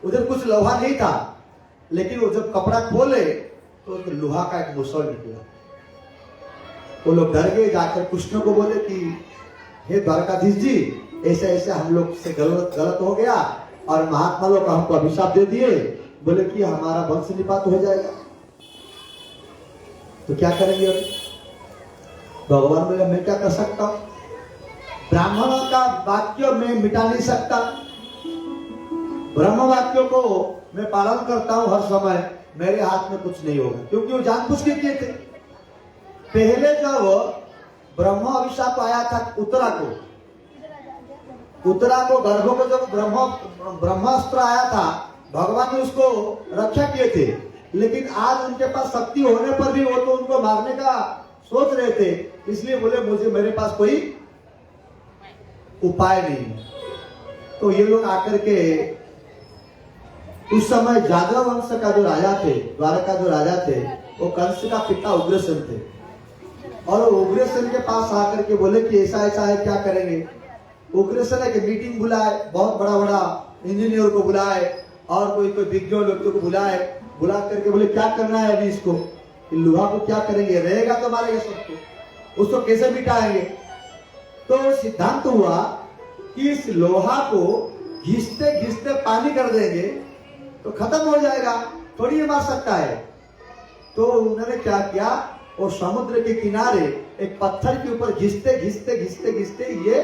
उधर कुछ लोहा नहीं था, लेकिन वो जब कपड़ा खोले तो लोहा का एक मुसल निकला। वो लोग डर गए, जाकर कृष्ण को बोले कि हे द्वारकाधीश जी, ऐसे ऐसे हम लोग से गलत हो गया और महात्मा लोग हमको अभिशाप दे दिए, बोले कि हमारा वंश निपात हो जाएगा। तो क्या करेंगे? भगवान बोले मैं क्या कर सकता हूं? ब्राह्मणों का वाक्य मैं मिटा नहीं सकता। ब्रह्म वाक्यों को मैं पालन करता हूं हर समय, मेरे हाथ में कुछ नहीं होगा। क्योंकि वो जानबूझ के किए थे। पहले जब ब्रह्म अभिशाप आया था उत्तरा को गर्भ को जब ब्रह्मास्त्र आया था, भगवान ने उसको रक्षा किए थे। लेकिन आज उनके पास शक्ति होने पर भी वो तो उनको मारने का सोच रहे थे। इसलिए बोले मेरे पास कोई उपाय नहीं। तो ये लोग आकर के उस समय जादव वंश का जो राजा थे, द्वारका जो राजा थे, वो कंस का पिता उग्रसेन थे। और उग्रसेन के पास आकर के बोले कि ऐसा ऐसा है, क्या करेंगे। उग्रसेन एक मीटिंग बुलाए, बहुत बड़ा इंजीनियर को बुलाए और कोई विज्ञ व्यक्ति को बुला करके बोले क्या करना है अभी इसको, लोहा को क्या करेंगे, रहेगा तो मारेगा सबको, उसको कैसे मिटाएंगे। तो सिद्धांत हुआ कि इस लोहा को घिसते घिसते पानी कर देंगे तो खत्म हो जाएगा। थोड़ी ये मार सकता है। तो उन्होंने क्या किया, वो समुद्र के किनारे एक पत्थर के ऊपर घिसते घिसते घिसते घिसते ये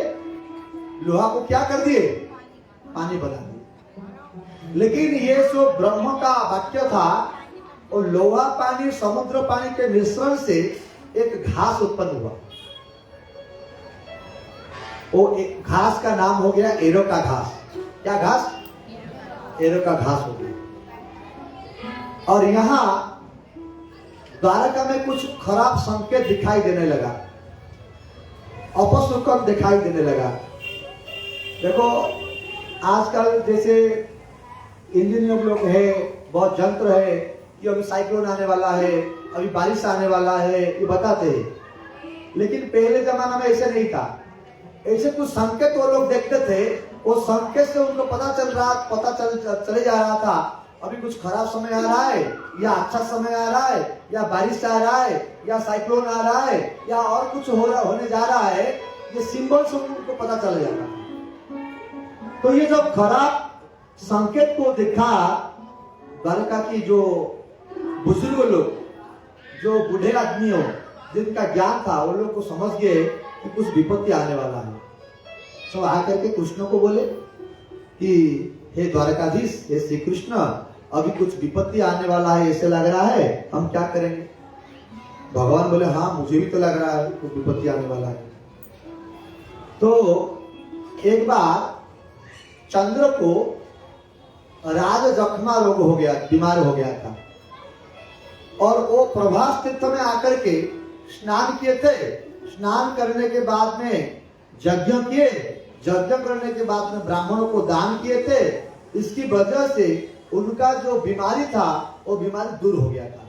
लोहा को क्या कर दिए, पानी बना दिए। लेकिन ये जो ब्रह्म का वाक्य था, वो लोहा पानी समुद्र पानी के मिश्रण से एक घास उत्पन्न हुआ। वो एक घास का नाम हो गया एरो का घास। क्या घास? एरो का घास हो गया। और यहां द्वारका में कुछ खराब संकेत दिखाई देने लगा, अपशकुन दिखाई देने लगा। देखो आजकल जैसे इंजीनियर लोग है, बहुत यंत्र है कि अभी साइक्लोन आने वाला है, अभी बारिश आने वाला है, ये बताते हैं। लेकिन पहले जमाना में ऐसे नहीं था। ऐसे कुछ संकेत वो लोग देखते थे, वो संकेत से उनको पता चले जा रहा था अभी कुछ खराब समय आ रहा है, या अच्छा समय आ रहा है, या बारिश आ रहा है, या साइक्लोन आ रहा है, या और कुछ होने जा रहा है। ये सिंबल से उनको पता चल जाता। तो ये जब खराब संकेत को देखा, द्वारका की जो बुजुर्ग लोग, जो बूढ़े आदमी हो, जिनका ज्ञान था, वो लोग को समझ गए कि कुछ विपत्ति आने वाला है। तो आकर के कृष्ण को बोले कि हे द्वारकाधीश, हे श्री कृष्ण, अभी कुछ विपत्ति आने वाला है, ऐसे लग रहा है, हम क्या करेंगे? भगवान बोले हाँ, मुझे भी तो लग रहा है कुछ विपत्ति आने वाला है। तो एक बार चंद्र को राज जख्मा रोग हो गया, बीमार हो गया था, और वो प्रभास तीर्थ में आकर के स्नान किए थे। स्नान करने के बाद में यज्ञ किए, यज्ञ करने के बाद में ब्राह्मणों को दान किए थे। इसकी वजह से उनका जो बीमारी था, वो बीमारी दूर हो गया था।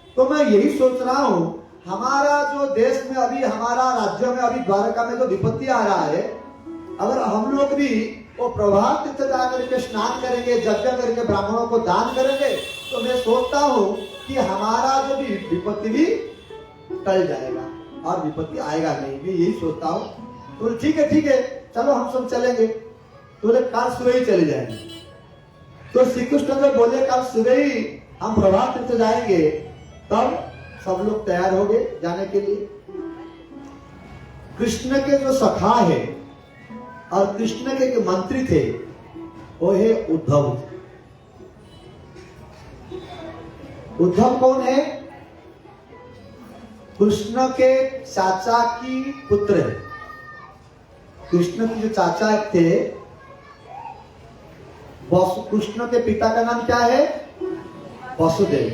तो मैं यही सोच रहा हूं, हमारा जो देश में अभी, हमारा राज्य में अभी द्वारका में जो विपत्ति आ रहा है, अगर हम लोग भी वो प्रभात तीर्थ जाकर के स्नान करेंगे, यज्ञ करके ब्राह्मणों को दान करेंगे, तो मैं सोचता हूँ कि हमारा जो भी विपत्ति भी टल जाएगा और विपत्ति आएगा नहीं। मैं यही सोचता हूँ। तो ठीक है, चलो हम सब चलेंगे। तो बोले कल सुबह ही चले जाएंगे। तो श्री कृष्ण जब बोले कल सुबह ही हम प्रभात तीर्थ जाएंगे, तब सब लोग तैयार हो गए जाने के लिए। कृष्ण के जो सखा है और कृष्ण के मंत्री थे, वो है उद्धव। उद्धव कौन है? कृष्ण के चाचा की पुत्र है। कृष्ण के जो चाचा थे, कृष्ण के पिता का नाम क्या है? वसुदेव।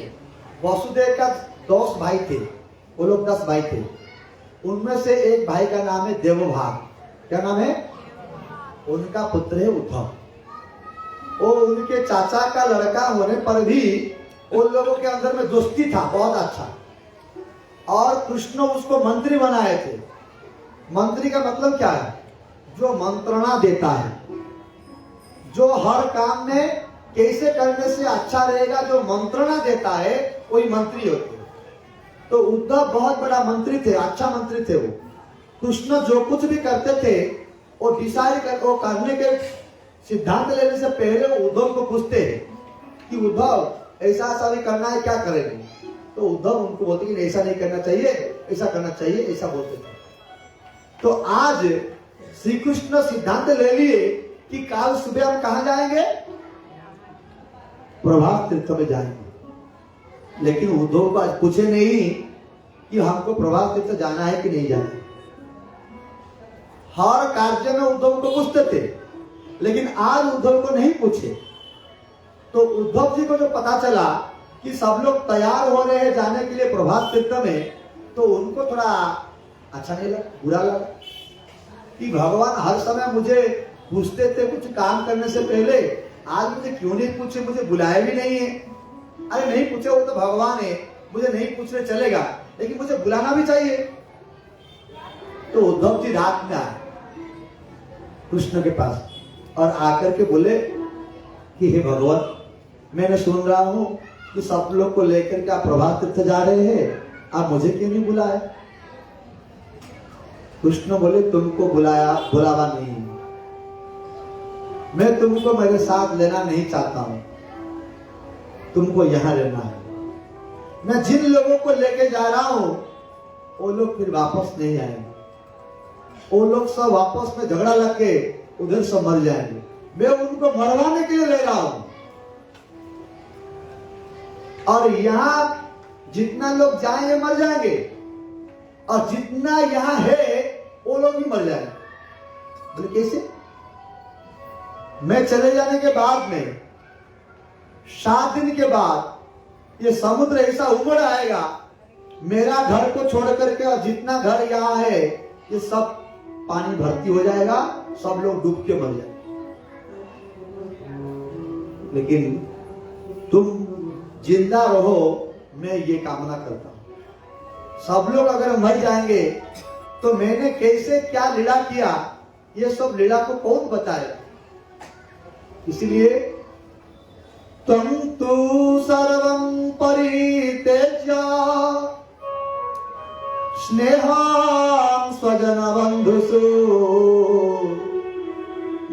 वसुदेव का 10 भाई थे, वो लोग 10 भाई थे। उनमें से एक भाई का नाम है देवभाग। क्या नाम है? उनका पुत्र है उद्धव। वो उनके चाचा का लड़का होने पर भी उन लोगों के अंदर में दोस्ती था बहुत अच्छा, और कृष्ण उसको मंत्री बनाए थे। मंत्री का मतलब क्या है? जो मंत्रणा देता है, जो हर काम में कैसे करने से अच्छा रहेगा, जो मंत्रणा देता है, वही मंत्री होते हैं। तो उद्धव बहुत बड़ा मंत्री थे, अच्छा मंत्री थे वो। कृष्ण जो कुछ भी करते थे, वो डिसाइड कर, वो करने के सिद्धांत लेने से पहले वो उद्धव को पूछते हैं कि उद्धव ऐसा ऐसा भी करना है, क्या करेंगे? तो उद्धव उनको बोलते कि ऐसा नहीं करना चाहिए, ऐसा करना चाहिए, ऐसा बोलते थे। तो आज श्री कृष्ण सिद्धांत ले लिए कि कल सुबह हम कहां जाएंगे? प्रभात तीर्थ में जाएंगे। लेकिन उद्धव को आज पूछे नहीं कि हमको प्रभात तीर्थ जाना है कि नहीं जाना है। हर कार्य में उद्धव को पूछते थे, लेकिन आज उद्धव को नहीं पूछे। तो उद्धव जी को जो पता चला कि सब लोग तैयार हो रहे हैं जाने के लिए प्रभात तीर्थ में, तो उनको थोड़ा अच्छा नहीं लगा, बुरा लगा कि भगवान हर समय मुझे पूछते थे कुछ काम करने से पहले, आज मुझे क्यों नहीं पूछे? मुझे बुलाया भी नहीं है। अरे नहीं पूछे, वो तो भगवान है, मुझे नहीं पूछने चलेगा, लेकिन मुझे बुलाना भी चाहिए। तो उद्धव जी रात में आए कृष्ण के पास और आकर के बोले कि हे भगवान, मैंने सुन रहा हूं कि सब लोग को लेकर के आप प्रभात तीर्थ जा रहे हैं, आप मुझे क्यों नहीं बुलाए? कृष्ण बोले तुमको बुलावा नहीं, मैं तुमको मेरे साथ लेना नहीं चाहता हूं। तुमको यहाँ रहना है। मैं जिन लोगों को लेके जा रहा हूं वो लोग फिर वापस नहीं आएंगे, वो लोग सब वापस में झगड़ा लग के उधर सब मर जाएंगे। मैं उनको मरवाने के लिए ले रहा हूं। और यहां जितना लोग जाएंगे मर जाएंगे, और जितना यहां है वो लोग भी मर जाएंगे। बोले कैसे? मैं चले जाने के बाद में 7 दिन के बाद ये समुद्र ऐसा उमड़ आएगा, मेरा घर को छोड़ करके और जितना घर यहाँ है ये सब पानी भर्ती हो जाएगा, सब लोग डूब के मर जाएंगे। लेकिन तुम जिंदा रहो, मैं ये कामना करता हूं। सब लोग अगर मर जाएंगे तो मैंने कैसे क्या लीला किया, ये सब लीला को कौन बताए? इसलिए तम तु सर्वं परित्यज्य स्नेहं स्वजन बंधुषु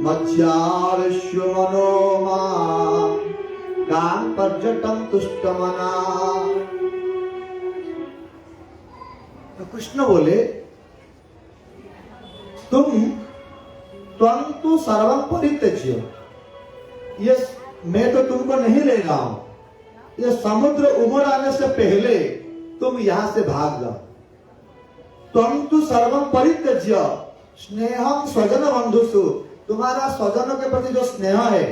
मज्जाविश्व मनोमा गान पर्यटन तुष्टमना। तो कृष्ण बोले त्वं तु सर्वं परित्यज्य, ये मैं तो तुमको नहीं ले रहा हूं। ये समुद्र उमड़ आने से पहले तुम यहां से भाग जाओ। त्वं तु सर्वं परित्यज्य स्नेहं स्वजन बंधुषु, तुम्हारा स्वजनों के प्रति जो स्नेह है,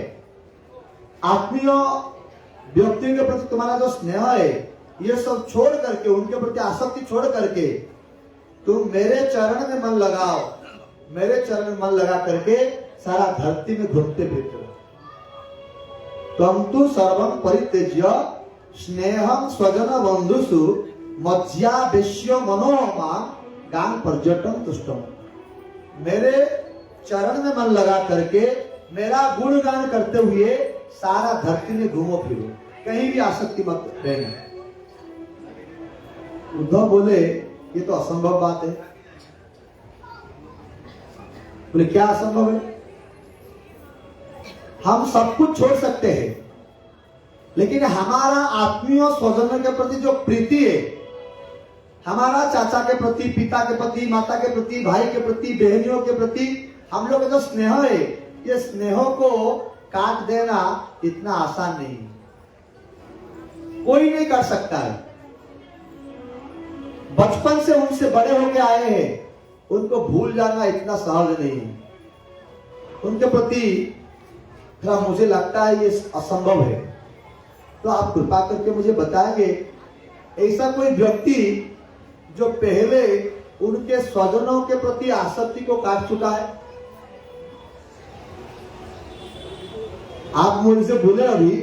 आत्मीय व्यक्तियों के प्रति तुम्हारा जो स्नेह है, ये सब छोड़ करके, उनके प्रति आसक्ति छोड़ करके तुम मेरे चरण में मन लगाओ। मेरे चरण में मन लगा करके सारा धरती में घूमते फिरते हो। त्वं तु सर्वं परित्यज्य स्नेहं स्वजन बंधुषु मज्जावेश्य मनोमा गान पर्यटन तुष्टम। मेरे चरण में मन लगा करके मेरा गुणगान करते हुए सारा धरती में घूमो फिरो, कहीं भी आसक्ति मत रहना। उद्धव बोले ये तो असंभव बात है। बोले क्या असंभव है? हम सब कुछ छोड़ सकते हैं, लेकिन हमारा आत्मीय स्वजनों के प्रति जो प्रीति है, हमारा चाचा के प्रति, पिता के प्रति, माता के प्रति, भाई के प्रति, बहनियों के प्रति हम लोग का जो स्नेह है, ये स्नेहों को काट देना इतना आसान नहीं है। कोई नहीं कर सकता है। बचपन से उनसे बड़े होके आए हैं, उनको भूल जाना इतना सहज नहीं है। उनके प्रति थोड़ा मुझे लगता है ये असंभव है। तो आप कृपा करके मुझे बताएंगे ऐसा कोई व्यक्ति जो पहले उनके स्वजनों के प्रति आसक्ति को काट चुका है? आप मुझसे बोले अभी,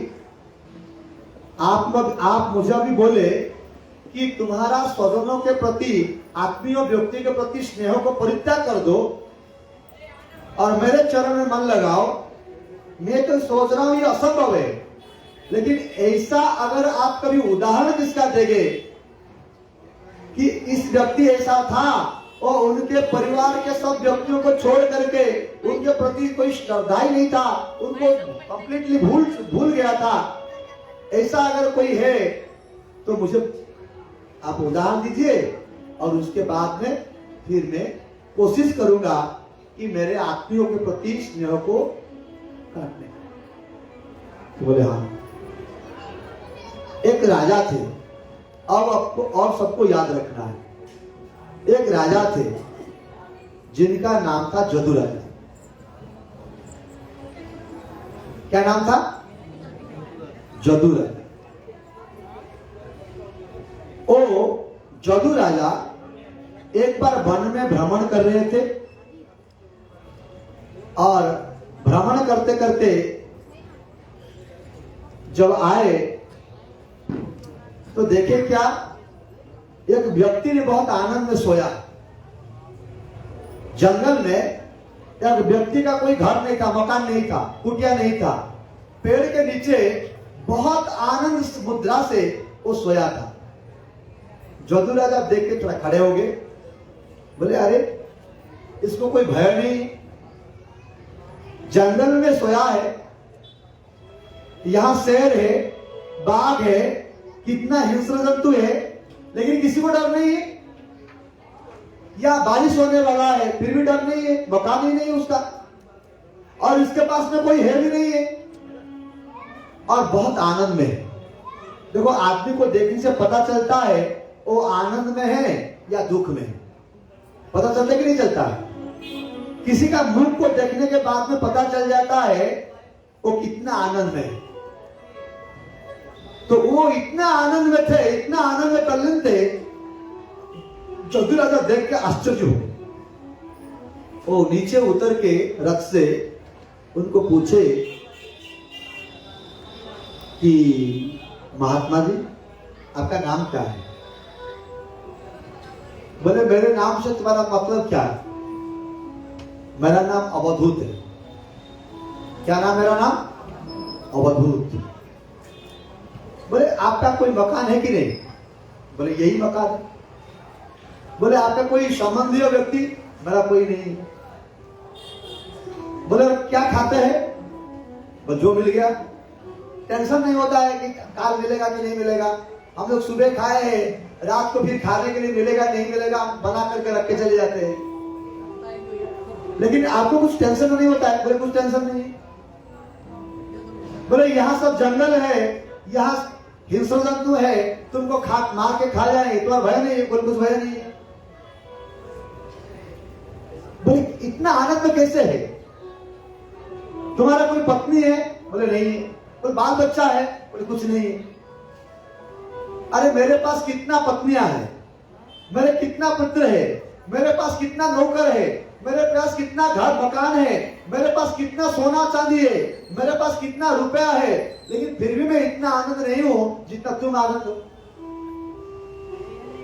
आप मुझे अभी बोले कि तुम्हारा स्वजनों के प्रति, आत्मीय व्यक्ति के प्रति स्नेह को परित्याग कर दो और मेरे चरण में मन लगाओ। मैं तो सोच रहा हूं ये असंभव है, लेकिन ऐसा अगर आप कभी उदाहरण किसका देंगे कि इस व्यक्ति ऐसा था और उनके परिवार के सब व्यक्तियों को छोड़ करके उनके प्रति कोई श्रद्धा ही नहीं था, उनको कंप्लीटली भूल गया था, ऐसा अगर कोई है तो मुझे आप उदाहरण दीजिए, और उसके बाद में फिर मैं कोशिश करूंगा कि मेरे आत्मियों के प्रति स्नेह को काटने। तो बोले हाँ। एक राजा थे, अब आपको और सबको याद रखना है। एक राजा थे जिनका नाम था जदु राजा। क्या नाम था? जदु राजा। ओ जदु राजा एक बार वन में भ्रमण कर रहे थे, और भ्रमण करते करते जब आए तो देखे क्या, एक व्यक्ति ने बहुत आनंद में सोया। जंगल में एक व्यक्ति का कोई घर नहीं था, मकान नहीं था, कुटिया नहीं था, पेड़ के नीचे बहुत आनंद मुद्रा से वो सोया था। जदु राजा देख के थोड़ा खड़े हो गए, बोले अरे इसको कोई भय नहीं, जंगल में सोया है, यहां शेर है, बाघ है, कितना हिंस्र जंतु है, लेकिन किसी को डर नहीं है। या बारिश होने वाला है फिर भी डर नहीं है, मकान ही नहीं है उसका, और इसके पास में कोई है भी नहीं है, और बहुत आनंद में है। देखो आदमी को देखने से पता चलता है वो आनंद में है या दुख में है, पता चलता है कि नहीं चलता है? किसी का मुख को देखने के बाद में पता चल जाता है वो कितना आनंद में है। तो वो इतना आनंद में थे, इतना आनंद में तल्लीन थे, चौधरी राजा देख के आश्चर्य हो। वो नीचे उतर के रथ से उनको पूछे कि महात्मा जी आपका नाम क्या है? बोले मेरे नाम से तुम्हारा मतलब क्या है? मेरा नाम अवधूत है। क्या नाम मेरा नाम? अवधूत। बोले आपका कोई मकान है कि नहीं? बोले यही मकान है। बोले आपका कोई संबंधी व्यक्ति? मेरा कोई नहीं। बोले क्या खाते हैं? बस जो मिल गया। टेंशन नहीं होता है कि काल मिलेगा कि नहीं मिलेगा। हम लोग सुबह खाए हैं, रात को फिर खाने के लिए मिलेगा नहीं मिलेगा, बना करके रख के चले जाते हैं। लेकिन आपको कुछ टेंशन नहीं होता है? बोले कुछ टेंशन नहीं। बोले यहाँ सब जंगल है, यहाँ हिंस्र जंतु है, तुमको मार के खा जाए तो भय नहीं है? बोले कुछ भय नहीं है। बोले इतना आनंद में कैसे है? तुम्हारा कोई पत्नी है? बोले नहीं है। कोई बाल बच्चा है? बोले कुछ नहीं है। अरे मेरे पास कितना पत्नियां हैं, मेरे कितना पुत्र है, मेरे पास कितना नौकर है, मेरे पास कितना घर मकान है, मेरे पास कितना सोना चांदी है, मेरे पास कितना रुपया है, लेकिन फिर भी मैं इतना आनंद नहीं हूं जितना तुम आनंद हो।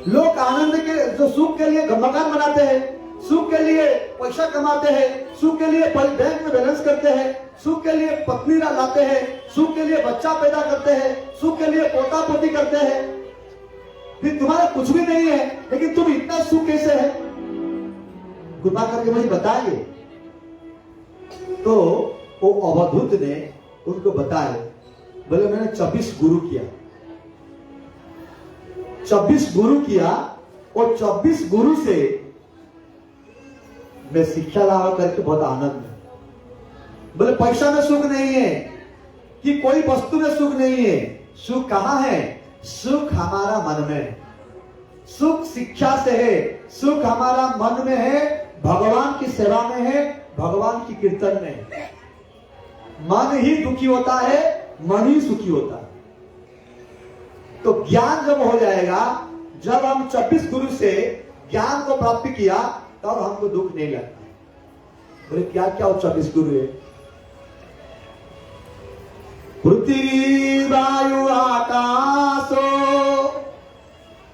लोग आनंद के, जो सुख के लिए मकान बनाते हैं, सुख के लिए पैसा कमाते हैं, सुख के लिए बैंक में बैलेंस करते हैं, सुख के लिए पत्नी लाते हैं, सुख के लिए बच्चा पैदा करते हैं, सुख के लिए पोता पोती करते हैं, फिर तुम्हारा कुछ भी नहीं है, लेकिन तुम इतना सुख कैसे है? कृपा करके मुझे बताइए। तो वो अवधूत ने उनको बताया। बोले मैंने 24 गुरु किया, 24 गुरु किया, और 24 गुरु से मैं शिक्षा लाभ करके बहुत आनंद में। बोले पैसा में सुख नहीं है, कि कोई वस्तु में सुख नहीं है। सुख कहां है? सुख हमारा मन में है। सुख शिक्षा से है, सुख हमारा मन में है, भगवान की सेवा में है, भगवान की कीर्तन में है। मन ही दुखी होता है, मन ही सुखी होता है। तो ज्ञान जब हो जाएगा, जब हम 24 गुरु से ज्ञान को प्राप्त किया, तब हमको दुख नहीं लगता। बोले क्या क्या वो 24 गुरु है? पृथ्वी वायु आकाशो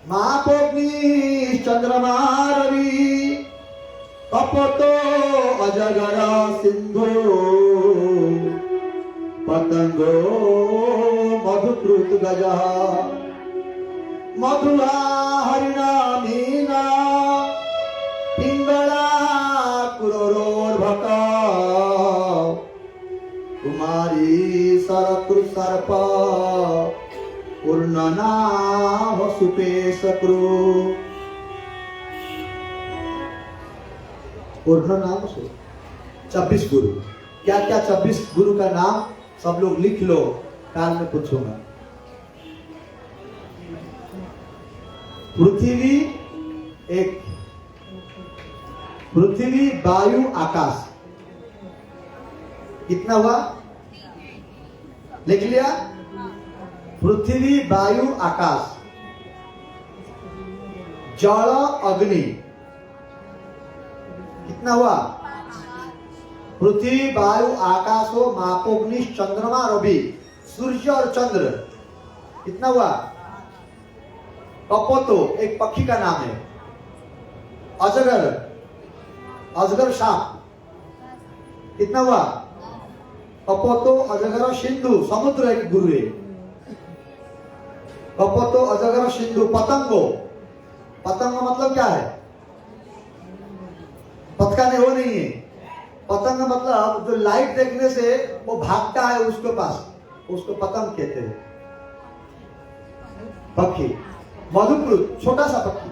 मापोग्नि चंद्रमा रवि कपतो अजगर सिंधु पतंगो मधुकृत गज मधुआ हरिणा मीना पिंगला कुरोर्भका कुमारी सरकृ सर्प पूर्णनाभ सुपेशक्रु। पूर्णनाभ सु 24 गुरु। क्या क्या 24 गुरु का नाम सब लोग लिख लो, काल में पूछूंगा। पृथ्वी एक, पृथ्वी वायु आकाश, कितना हुआ? लिख लिया? पृथ्वी वायु आकाश, जल अग्नि, कितना हुआ? पृथ्वी वायु आकाशो मापोग्नि चंद्रमा रवि, सूर्य और चंद्र, कितना हुआ? कपोतो एक पक्षी का नाम है, अजगर, अजगर सांप, कितना हुआ? कपोतो अजगर सिंधु, समुद्र एक गुरु है। कपोतो अजगर सिंधु। पतंगो, पतंग मतलब क्या है? पतकाने वो नहीं है। पतंग मतलब जो लाइट देखने से वो भागता है उसके पास, उसको पतंग कहते हैं। पक्षी। मधुकृत छोटा सा पक्षी।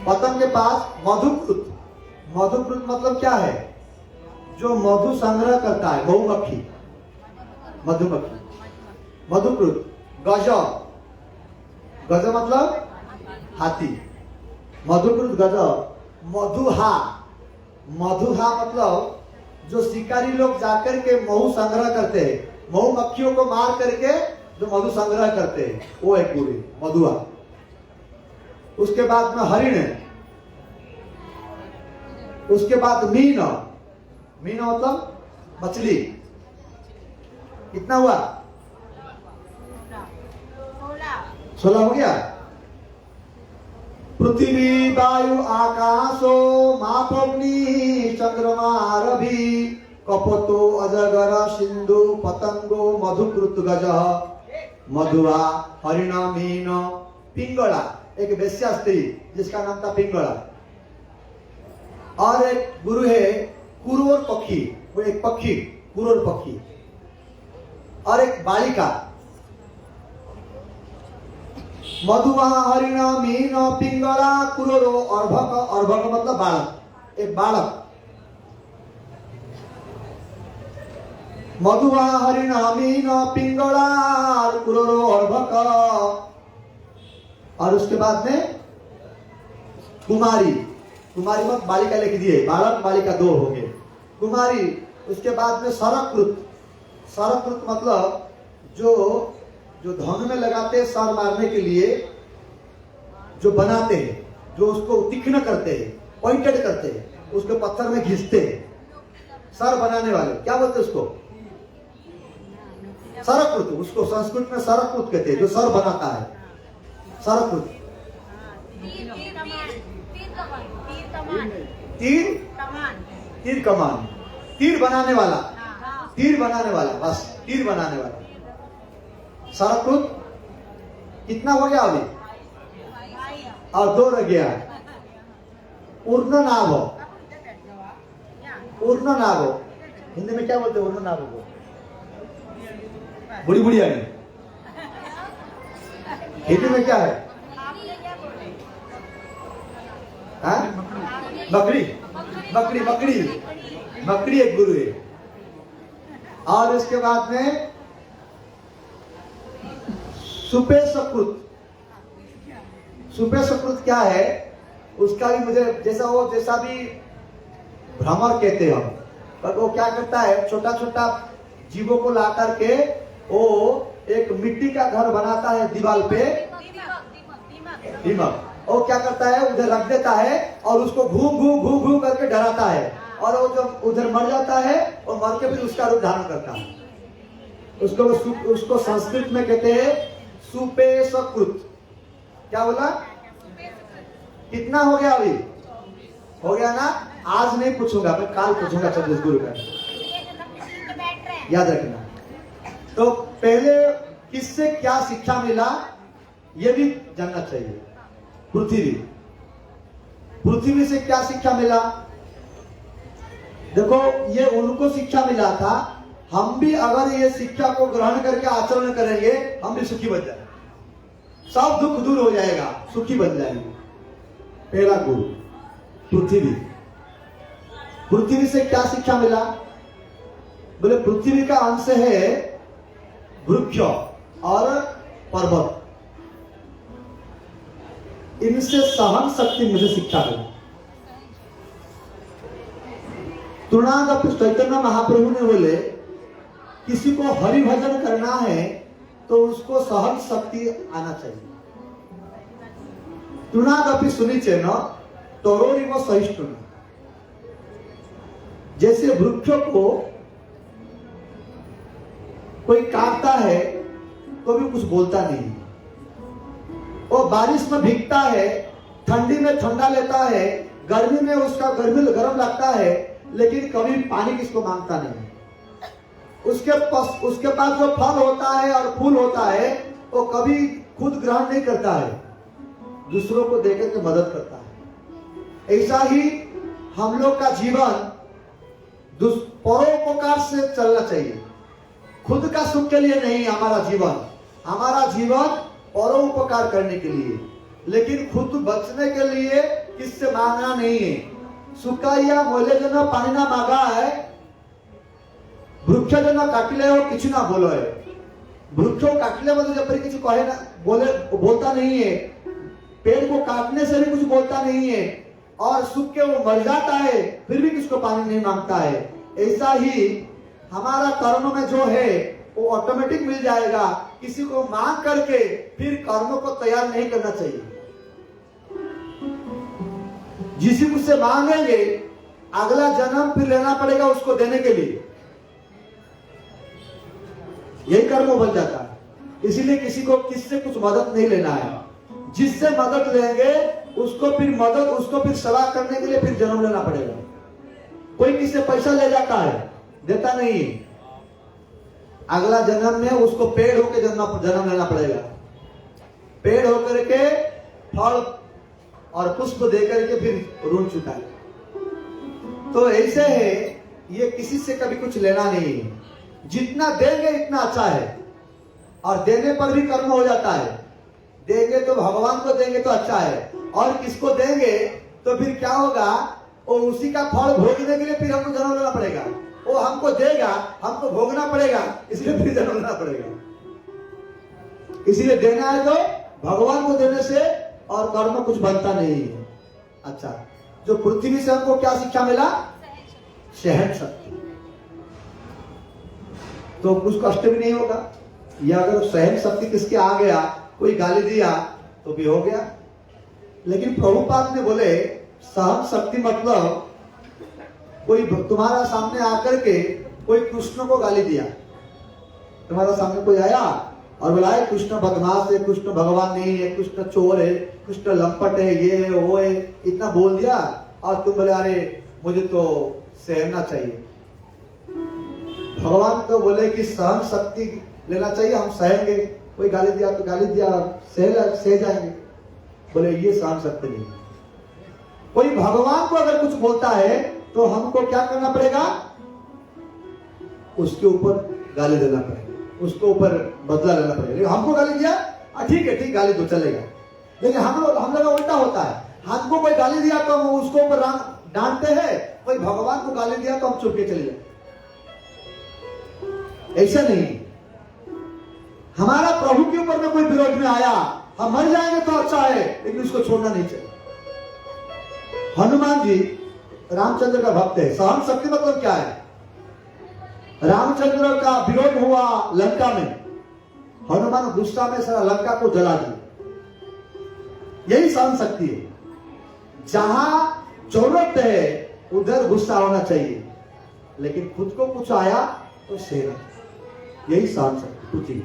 पतंग के पास मधुकृत। मधुकृत मतलब क्या है? जो मधु संग्रह करता है, बहुमक्खी, मधुमक्खी। मधुकृत। गज, गज मतलब हाथी। मधुकृत गज। मधुहा, मधुहा मतलब जो शिकारी लोग जाकर के मधु संग्रह करते हैं, मधुमक्खियों को मार करके जो मधु संग्रह करते हैं, वो एक पूरी मधुआ। उसके बाद में हरिण है। उसके बाद मीन। मीन मतलब मछली। कितना हुआ? 16 हो गया। पृथ्वी वायु आकाशो मापग्नि चंद्रमा रवि कपतो अजगर सिंधु पतंगो मधुकृत गज मधुआ हरिण मीन पिंगला, एक वेश्या स्त्री जिसका नाम था पिंगला। और एक गुरु है कुरोर पक्षी, वो एक पक्षी कुरोर पक्षी। और एक बालिका। मधुआ हरिण मीन पिंगला कुरोरो अर्भक। अर्भक मतलब बालक, एक बालक। मधुआ हरिण मीन पिंगला कुरोरो अर्भक। और उसके बाद में कुमारी। कुमारी मत बालिका लिख दिए, बालक बालिका 2 हो गए। कुमारी। उसके बाद में सरकृत। सरकृत मतलब जो धन में लगाते हैं सर मारने के लिए, जो बनाते हैं, जो उसको तीक्ष्ण करते हैं, पॉइंटेड करते हैं, उसको पत्थर में घिसते हैं, सर बनाने वाले क्या बोलते हैं उसको? सरकृत। उसको संस्कृत में सरकृत कहते हैं, जो सर बनाता है, सरकृत। तीर कमान, तीर बनाने वाला, तीर बनाने वाला, बस तीर बनाने वाला। सरकृत। कितना हो गया अभी? और 2 रह गया। उर्णनाभ। उर्णनाभ हिंदी में क्या बोलते हैं? उर्णनाभ को बुढ़ी बुढ़िया नहीं, हिंदी में क्या है? हाँ? बकरी। बकरी बकरी बकरी एक गुरु है। और इसके बाद में सुपेशकृत। सुपेशकृत क्या है? उसका भी मुझे जैसा भी भ्रमर कहते हैं हम, पर वो क्या करता है? छोटा छोटा जीवों को ला करके वो एक मिट्टी का घर बनाता है दीवार पे। दीमक। और क्या करता है? उधर रख देता है और उसको घूम घूम घूम घूम करके डराता है, और वो जब उधर मर जाता है और मर के फिर उसका रूप धारण करता है। उसको संस्कृत में कहते हैं सुपेशकृत। क्या बोला? कितना हो गया अभी? हो गया ना? आज नहीं पूछूंगा, मैं काल पूछूंगा छत्तीसगढ़ का, याद रखना। तो पहले किससे क्या शिक्षा मिला ये भी जानना चाहिए। पृथ्वी से क्या शिक्षा मिला? देखो, ये उनको शिक्षा मिला था। हम भी अगर ये शिक्षा को ग्रहण करके आचरण करेंगे, हम भी सुखी बन जाएंगे, सब दुख दूर हो जाएगा, सुखी बन जाएंगे। पहला गुरु पृथ्वी। पृथ्वी से क्या शिक्षा मिला? बोले पृथ्वी का अंश है वृक्ष और पर्वत, इनसे सहन शक्ति मुझे शिक्षा मिली। तुरणागत चैतन्य महाप्रभु ने बोले किसी को हरि भजन करना है तो उसको सहन शक्ति आना चाहिए। तुरणागपि सुनिचे न तरोरी वो सहिष्णु। जैसे वृक्ष को कोई काटता है तो भी कुछ बोलता नहीं, वो बारिश में भीगता है, ठंडी में ठंडा लेता है, गर्मी में उसका गर्म लगता है, लेकिन कभी पानी किसको मांगता नहीं। उसके पास जो फल होता है और फूल होता है वो कभी खुद ग्रहण नहीं करता है, दूसरों को देकर के मदद करता है। ऐसा ही हम लोग का जीवन परोपकार से चलना चाहिए। खुद का सुख के लिए नहीं हमारा जीवन परोपकार करने के लिए, लेकिन खुद बचने के लिए किससे मांगना नहीं है। सुकाइया मोले जन पानी ना मांगा है, वृक्ष जन काटिले हो किछु ना बोलो है। वृक्ष काटले मतलब जब किसी कहे ना बोलता नहीं है, पेड़ को काटने से भी कुछ बोलता नहीं है, और सूख के वो मर जाता है फिर भी किसको पानी नहीं मांगता है। ऐसा ही हमारा कर्म में जो है वो ऑटोमेटिक मिल जाएगा। किसी को मांग करके फिर कर्म को तैयार नहीं करना चाहिए। जिसी मुझसे मांगेंगे अगला जन्म फिर लेना पड़ेगा उसको देने के लिए, यही कर्म बन जाता है। इसीलिए किसी को किससे कुछ मदद नहीं लेना है। जिससे मदद लेंगे उसको फिर सेवा करने के लिए फिर जन्म लेना पड़ेगा। कोई किससे पैसा ले जाता है, देता नहीं, अगला जन्म में उसको पेड़ होकर जन्म लेना पड़ेगा। पेड़ होकर के फल और पुष्प देकर के फिर ऋण चुकाए। तो ऐसे है, ये किसी से कभी कुछ लेना नहीं है। जितना देंगे इतना अच्छा है, और देने पर भी कर्म हो जाता है। देंगे तो भगवान को देंगे तो अच्छा है, और किसको देंगे तो फिर क्या होगा, वो उसी का फल भोगने के लिए फिर हमको जन्म लेना पड़ेगा। वो हमको देगा, हमको भोगना पड़ेगा, इसलिए फिर जन्म लेना पड़ेगा। इसीलिए देना है तो भगवान को देने से और कर्म कुछ बनता नहीं है। अच्छा, जो पृथ्वी से हमको क्या शिक्षा मिला? सहन शक्ति। तो कुछ कष्ट भी नहीं होगा। या अगर सहन शक्ति किसके आ गया, कोई गाली दिया तो भी हो गया। लेकिन प्रभुपाद ने बोले सहन शक्ति मतलब कोई तुम्हारा सामने आकर के कोई कृष्ण को गाली दिया, तुम्हारा सामने कोई आया और बोला कृष्ण बदमाश है, कृष्ण भगवान नहीं है, कृष्ण चोर है, कृष्ण लंपट है, ये है वो है, इतना बोल दिया, और तुम बोले अरे मुझे तो सहना चाहिए। भगवान तो बोले कि सहन शक्ति लेना चाहिए, हम सहेंगे। कोई गाली दिया तो गाली दिया, सह जाएंगे। बोले ये सहन शक्ति नहीं। कोई भगवान को अगर कुछ बोलता है तो हमको क्या करना पड़ेगा? उसके ऊपर गाली देना पड़ेगा, उसके ऊपर बदला लेना पड़ेगा। हमको गाली दिया, ठीक है, ठीक, गाली तो चलेगा। लेकिन हम लोग उल्टा होता है, हमको कोई गाली दिया तो हम उसको ऊपर डांटते हैं, कोई भगवान को गाली दिया तो हम चुप के चले जाते। ऐसा नहीं। हमारा प्रभु के ऊपर में कोई विरोध में आया, हम मर जाएंगे तो अच्छा है, लेकिन उसको छोड़ना नहीं चाहिए। हनुमान जी रामचंद्र का भक्त है। सहन शक्ति मतलब क्या है? रामचंद्र का विरोध हुआ लंका में, हनुमान गुस्सा में सारा लंका को जला दिया। यही सहन शक्ति है। जहां जरूरत है उधर गुस्सा होना चाहिए, लेकिन खुद को कुछ आया तो सहना, यही सहन शक्ति पृथ्वी।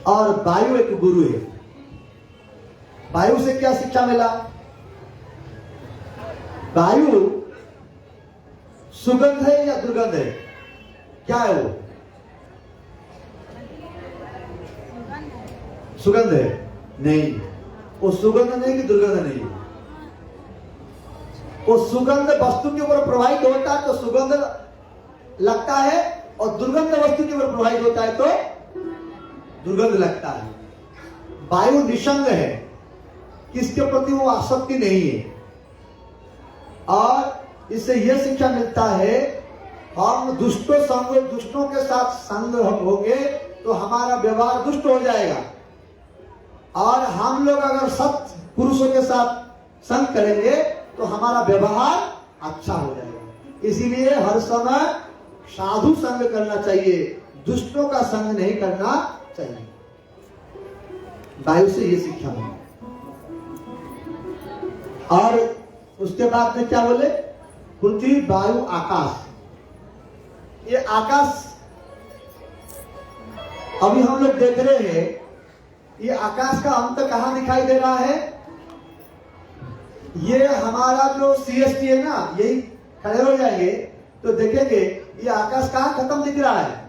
और वायु एक गुरु है। वायु से क्या शिक्षा मिला? वायु सुगंध है या दुर्गंध है? क्या है वो? सुगंध है? नहीं, वो सुगंध नहीं कि दुर्गंध नहीं। वो सुगंध वस्तु के ऊपर प्रभावित होता है तो सुगंध लगता है, और दुर्गंध वस्तु के ऊपर प्रभावित होता है तो दुर्गंध लगता है। वायु निसंग है, किसके प्रति वो आसक्ति नहीं है। और इससे यह शिक्षा मिलता है, हम दुष्टों के साथ संग होंगे तो हमारा व्यवहार दुष्ट हो जाएगा, और हम लोग अगर सत पुरुषों के साथ संग करेंगे तो हमारा व्यवहार अच्छा हो जाएगा। इसीलिए हर समय साधु संग करना चाहिए, दुष्टों का संग नहीं करना चाहिए। वायु से ये शिक्षा मिली। और उसके बाद में क्या बोले? पृथ्वी, वायु, आकाश। ये आकाश अभी हम लोग देख रहे हैं, ये आकाश का अंत कहां दिखाई दे रहा है? ये हमारा जो CST है ना, यही खड़े हो जाएंगे तो देखेंगे ये आकाश कहां खत्म दिख रहा है?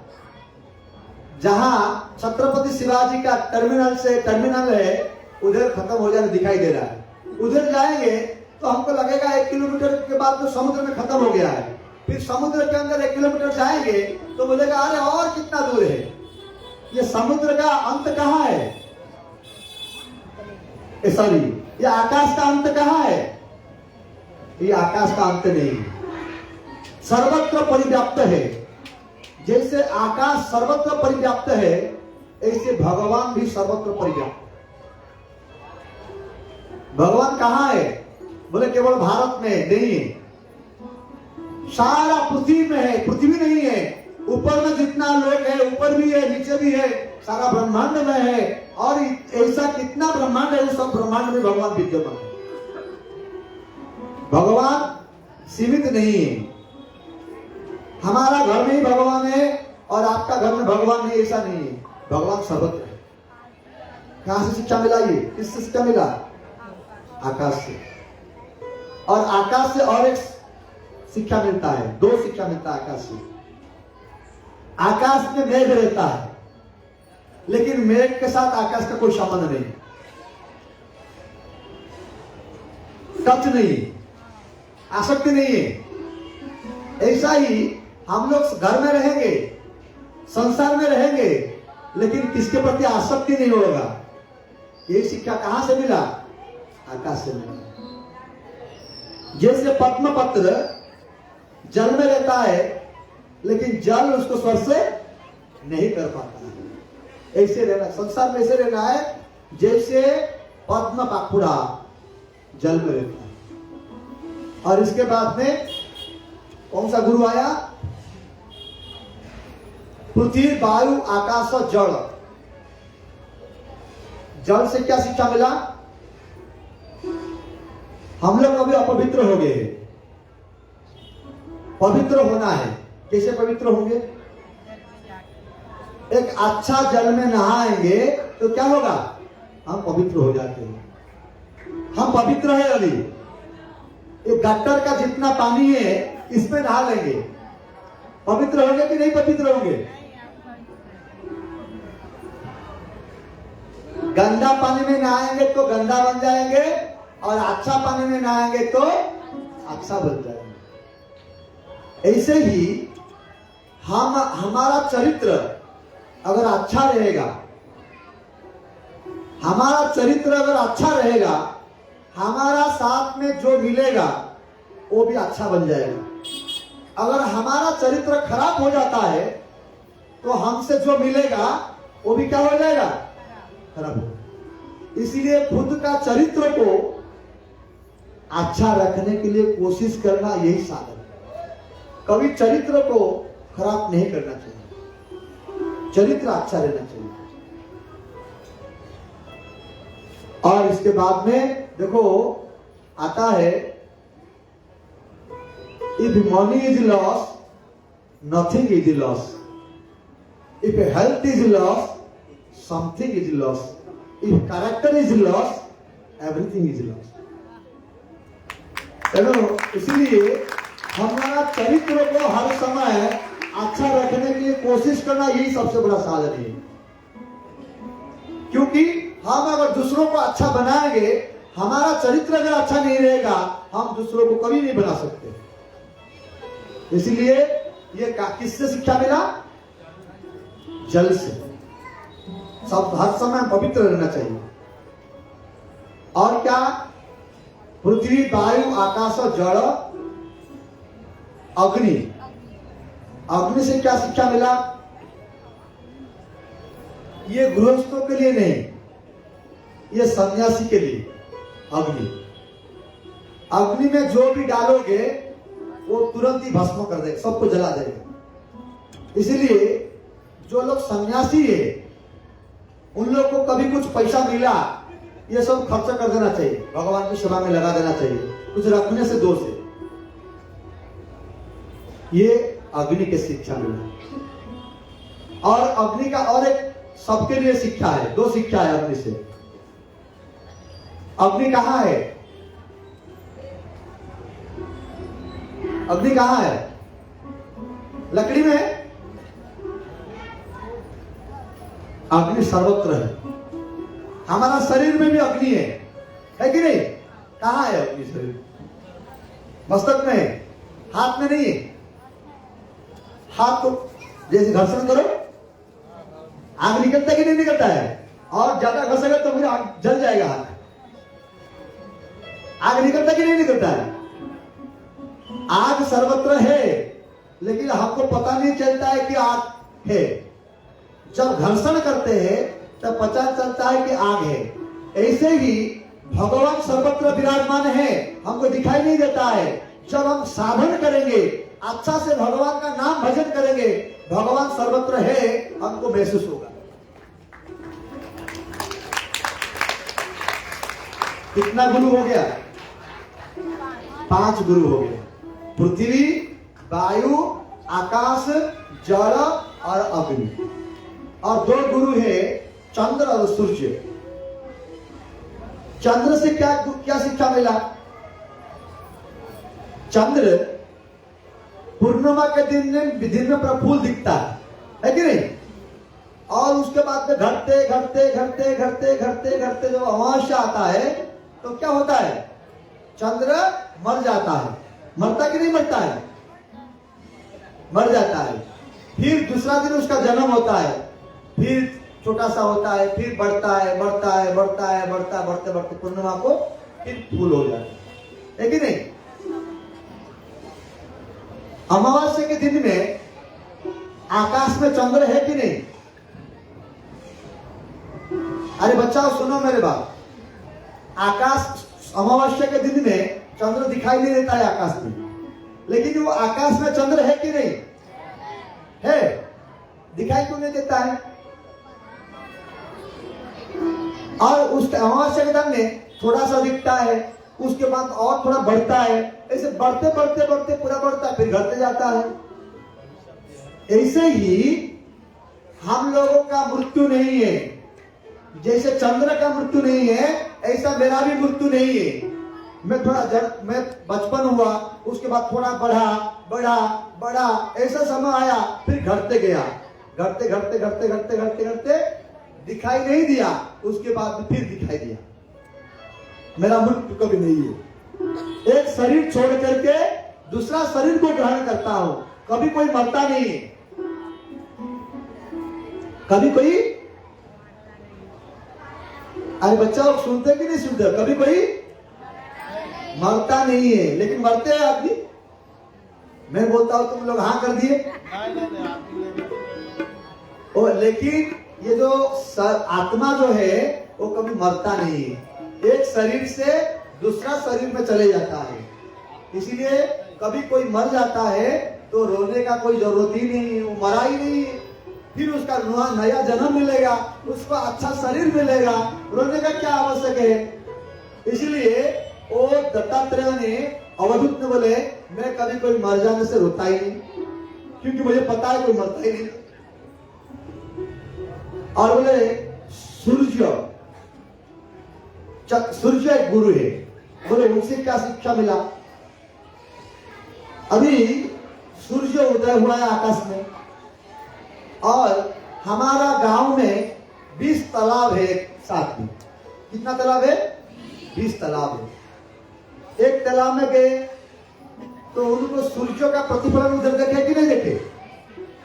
जहां छत्रपति शिवाजी का टर्मिनल है उधर खत्म हो जाने दिखाई दे रहा है। उधर जाएंगे तो हमको लगेगा 1 किलोमीटर के बाद तो समुद्र में खत्म हो गया है। फिर समुद्र के अंदर 1 किलोमीटर जाएंगे तो बोलेगा अरे और कितना दूर है। ये समुद्र का अंत कहाँ है? सॉरी, ये आकाश का अंत कहाँ है? ये आकाश का अंत नहीं, सर्वत्र परिव्याप्त है। जैसे आकाश सर्वत्र परिव्याप्त है, ऐसे भगवान भी सर्वत्र परिव्याप्त। भगवान कहाँ है? बोले केवल भारत में नहीं है, सारा पृथ्वी में है। पृथ्वी नहीं है, ऊपर में जितना लोग है, ऊपर भी है, नीचे भी है, सारा ब्रह्मांड में है। और ऐसा कितना ब्रह्मांड है, उस सब ब्रह्मांड में भगवान विद्यमान है। भगवान सीमित नहीं है। हमारा घर में ही भगवान है और आपका घर में भगवान नहीं, ऐसा नहीं है। भगवान सर्वत्र है। कहां से शिक्षा मिला? ये किससे शिक्षा मिला? आकाश से। और आकाश से और एक शिक्षा मिलता है, दो शिक्षा मिलता है आकाश से। आकाश में मेघ रहता है, लेकिन मेघ के साथ आकाश का कोई संबंध नहीं, टच नहीं, आसक्ति नहीं है। ऐसा ही हम लोग घर में रहेंगे, संसार में रहेंगे, लेकिन किसके प्रति आसक्ति नहीं होगा। ये शिक्षा कहां से मिला? आकाश से मिला। जैसे पद्म पत्र जल में रहता है, लेकिन जल उसको स्पर्श नहीं कर पाता है। ऐसे रहना, संसार में ऐसे रहना है जैसे पद्म पाखुड़ा जल में रहता है। और इसके बाद में कौन सा गुरु आया? पृथ्वी, वायु, आकाश और जल। जल से क्या शिक्षा मिला? हम लोग अभी अपवित्र हो गए। पवित्र होना है। कैसे पवित्र होंगे? एक अच्छा जल में नहाएंगे तो क्या होगा? हम पवित्र हो जाते हैं। हम पवित्र है अभी। एक गटर का जितना पानी है, इसमें नहा लेंगे, पवित्र होंगे कि नहीं पवित्र होंगे? गंदा पानी में नहाएंगे तो गंदा बन जाएंगे, और अच्छा पानी में नहाएंगे तो अच्छा बन जाएंगे। ऐसे ही हमारा चरित्र अगर अच्छा रहेगा, हमारा चरित्र अगर अच्छा रहेगा, हमारा साथ में जो मिलेगा वो भी अच्छा बन जाएगा। अगर हमारा चरित्र खराब हो जाता है तो हमसे जो मिलेगा वो भी क्या हो जाएगा? खराब हो। इसलिए खुद का चरित्र को अच्छा रखने के लिए कोशिश करना यही साधन है। कभी चरित्र को खराब नहीं करना चाहिए, चरित्र अच्छा रहना चाहिए। और इसके बाद में देखो आता है, if money is loss nothing is loss, if health is loss something is loss, if character is loss everything is loss. इसलिए हमारा चरित्र को हर समय अच्छा रखने के लिए कोशिश करना यही सबसे बड़ा साधन है। क्योंकि हम अगर दूसरों को अच्छा बनाएंगे, हमारा चरित्र अगर अच्छा नहीं रहेगा, हम दूसरों को कभी नहीं बना सकते। इसलिए ये किससे शिक्षा मिला? जल से। सब हर समय पवित्र रहना चाहिए। और क्या? पृथ्वी, वायु, आकाश और जल, अग्नि। अग्नि से क्या शिक्षा मिला? ये गृहस्थों के लिए नहीं, ये सन्यासी के लिए। अग्नि, अग्नि में जो भी डालोगे वो तुरंत ही भस्म कर देगा, सबको जला देगा। इसलिए जो लोग सन्यासी है, उन लोग को कभी कुछ पैसा मिला, ये सब खर्चा कर देना चाहिए, भगवान की सेवा में लगा देना चाहिए, कुछ रखने से दोष है। ये अग्नि की शिक्षा मिला। और अग्नि का और एक सबके लिए शिक्षा है, दो शिक्षा है अग्नि से। अग्नि कहां है? अग्नि कहां है? लकड़ी में है? अग्नि सर्वत्र है। हमारा शरीर में भी अग्नि है कि नहीं? कहां है अग्नि? शरीर मस्तक में है, हाथ में नहीं है। हाथ को जैसे घर्षण करो, आग निकलता है कि नहीं निकलता है? और ज्यादा घसेगा तो फिर आग जल जाएगा। आग निकलता कि नहीं निकलता है? आग सर्वत्र है, लेकिन हमको पता नहीं चलता है कि आग है। जब घर्षण करते हैं तब पता चलता है कि आग है। ऐसे ही भगवान सर्वत्र विराजमान है, हमको दिखाई नहीं देता है। जब हम साधन करेंगे, अच्छा से भगवान का नाम भजन करेंगे, भगवान सर्वत्र है, हमको महसूस होगा। कितना गुरु हो गया? 5 गुरु हो गए। पृथ्वी, वायु, आकाश, जल और अग्नि। और 2 गुरु है, चंद्र और सूर्य। चंद्र से क्या क्या शिक्षा मिला? चंद्र पूर्णिमा के दिन में प्रफुल्ल दिखता है कि नहीं? और उसके बाद में घटते घटते घटते घटते घटते घटते जब अमावस्या आता है तो क्या होता है? चंद्र मर जाता है। मरता कि नहीं मरता है? मर जाता है। फिर दूसरा दिन उसका जन्म होता है, फिर छोटा सा होता है, फिर बढ़ता है बढ़ता है बढ़ता है बढ़ता बढ़ते बढ़ते पूर्णिमा को फिर फूल हो जाता है कि नहीं? अमावस्या के दिन में आकाश में चंद्र है कि नहीं? अरे बच्चा सुनो मेरे बात। आकाश अमावस्या के दिन में चंद्र दिखाई नहीं देता है आकाश में, लेकिन वो आकाश में चंद्र है कि नहीं है? दिखाई क्यों नहीं देता है? और उस अमावस्या के दिन में थोड़ा सा दिखता है, उसके बाद और थोड़ा बढ़ता है, ऐसे बढ़ते बढ़ते बढ़ते पूरा बढ़ता है, फिर घटते जाता है। ऐसे ही हम लोगों का मृत्यु नहीं है। जैसे चंद्र का मृत्यु नहीं है, ऐसा मेरा भी मृत्यु नहीं है। मैं बचपन हुआ, उसके बाद थोड़ा बढ़ा बढ़ा बढ़ा, ऐसा समय आया, फिर घटते गया, घटते घटते घटते घटते घटते घटते दिखाई नहीं दिया, उसके बाद फिर दिखाई दिया। मेरा मृत्यु कभी नहीं है। एक शरीर छोड़ करके दूसरा शरीर को ग्रहण करता हूं। कभी कोई मरता नहीं है, कभी कोई। अरे बच्चा लोग सुनते कि नहीं सुनते? कभी कोई मरता नहीं है, लेकिन मरते हैं आदमी। मैं बोलता हूं, तुम लोग हाँ कर दिए। लेकिन ये जो आत्मा जो है वो कभी मरता नहीं है, एक शरीर से दूसरा शरीर में चले जाता है। इसीलिए कभी कोई मर जाता है तो रोने का कोई जरूरत ही नहीं, वो मरा ही नहीं। फिर उसका नया जन्म मिलेगा, उसको अच्छा शरीर मिलेगा, रोने का क्या आवश्यक है? इसलिए वो दत्तात्रेय ने अवधूत ने बोले, मैं कभी कोई मर जाने से रोता ही नहीं, क्योंकि मुझे पता है कोई मरता ही नहीं। और बोले सूर्य एक गुरु है। बोले उनसे क्या शिक्षा मिला? अभी सूर्य उदय हुआ है आकाश में, और हमारा गांव में 20 तालाब है साथ में। कितना तालाब है? 20 तालाब है। एक तालाब में गए तो उनको सूर्य का प्रतिफलन उधर देखे कि नहीं देखे?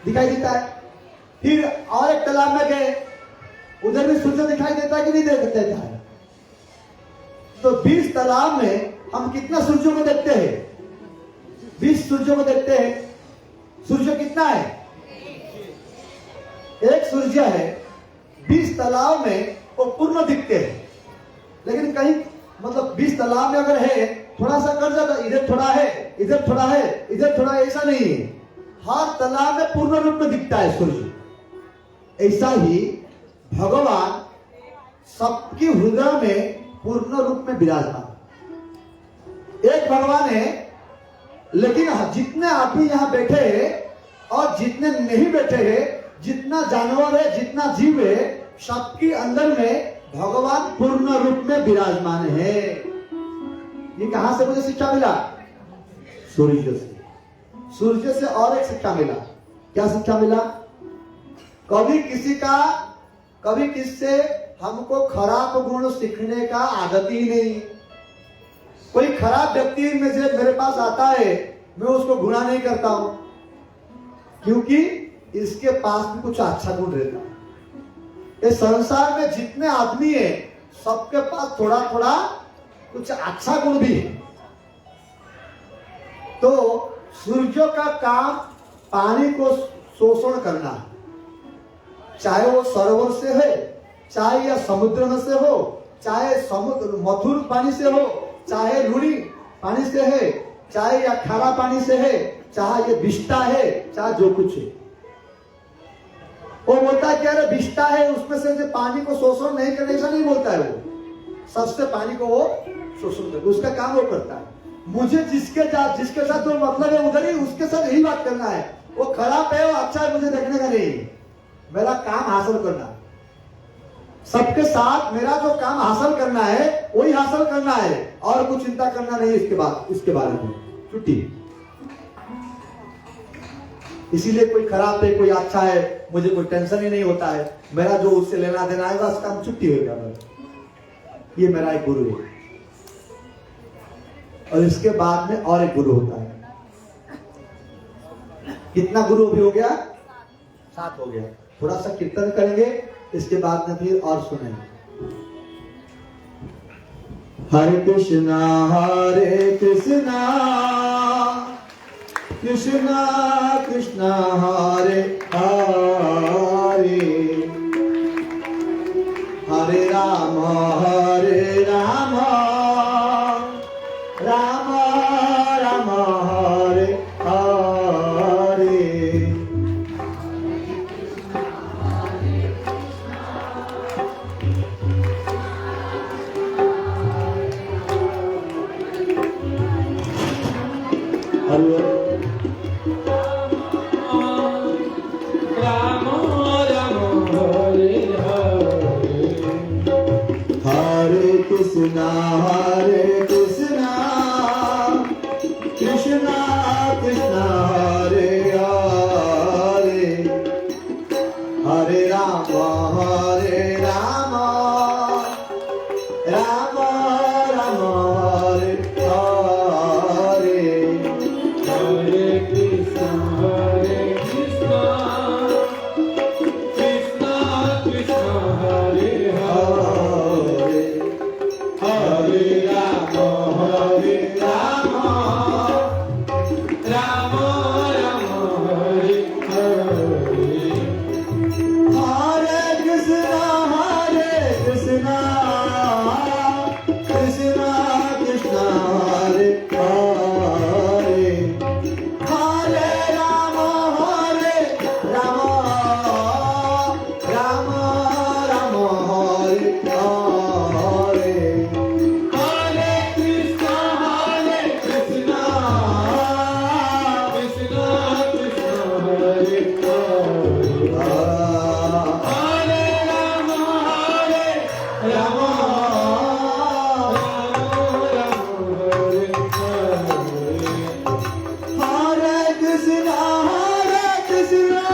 दिखाई देता है। फिर और एक तालाब में गए, उधर भी सूर्य दिखाई देता है कि नहीं देता है? तो 20 तालाब में हम कितना सूर्य को देखते हैं? 20 सूर्य को देखते हैं। सूर्य कितना है? एक सूर्य है। 20 तालाब में वो पूर्ण दिखते हैं, लेकिन कहीं मतलब 20 तालाब में अगर है, थोड़ा सा कर जाता, इधर थोड़ा है, इधर थोड़ा है, इधर थोड़ा, ऐसा नहीं है। हर तालाब में पूर्ण रूप में दिखता है सूर्य। ऐसा ही भगवान सबके हृदय में पूर्ण रूप में विराजमान। एक भगवान है, लेकिन जितने आप भी यहां बैठे हैं और जितने नहीं बैठे हैं, जितना जानवर है, जितना जीव है, सबके अंदर में भगवान पूर्ण रूप में विराजमान है। ये कहां से मुझे शिक्षा मिला? सूर्य से। सूर्य से और एक शिक्षा मिला। क्या शिक्षा मिला? कभी किससे हमको खराब गुण सीखने का आदत ही नहीं। कोई खराब व्यक्ति में से मेरे पास आता है, मैं उसको गुणा नहीं करता हूं, क्योंकि इसके पास भी कुछ अच्छा गुण रहता है। इस संसार में जितने आदमी है सबके पास थोड़ा थोड़ा कुछ अच्छा गुण भी है। तो सूर्य का काम पानी को शोषण करना है, चाहे वो सरोवर से है, चाहे या समुद्र में से हो, चाहे समुद्र मधुर पानी से हो, चाहे लूणी पानी से है, चाहे या खारा पानी से है, चाहे ये विष्टा है, चाहे जो कुछ है। वो बोलता है कि अरे विष्टा है उसमें से जो पानी को शोषण नहीं करने, ऐसा नहीं बोलता है। वो सबसे पानी को वो शोषण करता है, उसका काम वो करता है। मुझे जिसके साथ जो मतलब है उधर ही उसके साथ यही बात करना है। वो खराब है वो अच्छा है मुझे देखने का नहीं, मेरा काम हासिल करना है। सबके साथ मेरा जो काम हासिल करना है वही हासिल करना है, और कुछ चिंता करना नहीं इसके बारे में। छुट्टी। इसीलिए कोई खराब है कोई अच्छा है मुझे कोई टेंशन ही नहीं होता है। मेरा जो उससे लेना देना है बस काम छुट्टी हो गया। ये मेरा एक गुरु है। और इसके बाद में और एक गुरु होता है। कितना गुरु भी हो गया? 7 हो गया। थोड़ा सा कीर्तन करेंगे, इसके बाद में फिर और सुनेंगे। हरे कृष्णा कृष्णा कृष्णा हरे हरे, हरे राम राम राम हरे हरे। राम राम हरे हरे, हरे कृष्णा कृष्णा कृष्णा हरे हरे, हरे राम राम राम हरे हरे। हरे कृष्णा कृष्णा कृष्णा हरे हरे, हरे राम राम राम हरे हरे। हरे कृष्णा कृष्णा कृष्णा हरे हरे, हरे राम राम राम हरे हरे। हरे कृष्णा कृष्णा कृष्णा हरे हरे, हरे राम राम हरे हरे। हरे कृष्णा कृष्णा कृष्णा हरे हरे, हरे राम राम राम हरे हरे। हरे कृष्णा कृष्णा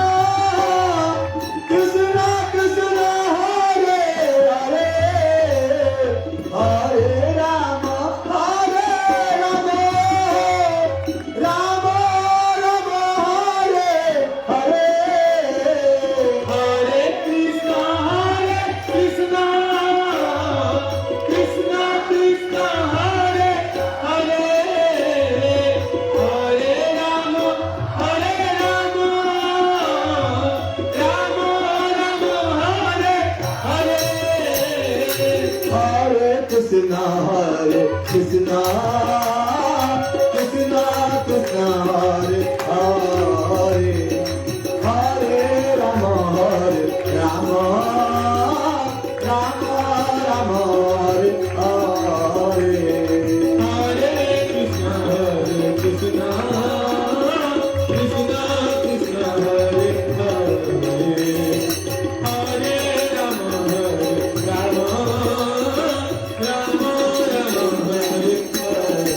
कृष्णा कृष्णा हरे हरे, हरे राम राम राम हरे हरे। हरे कृष्णा कृष्णा कृष्णा हरे हरे, हरे राम राम राम हरे हरे। हरे कृष्णा कृष्णा कृष्णा हरे हरे, हरे राम राम राम हरे हरे।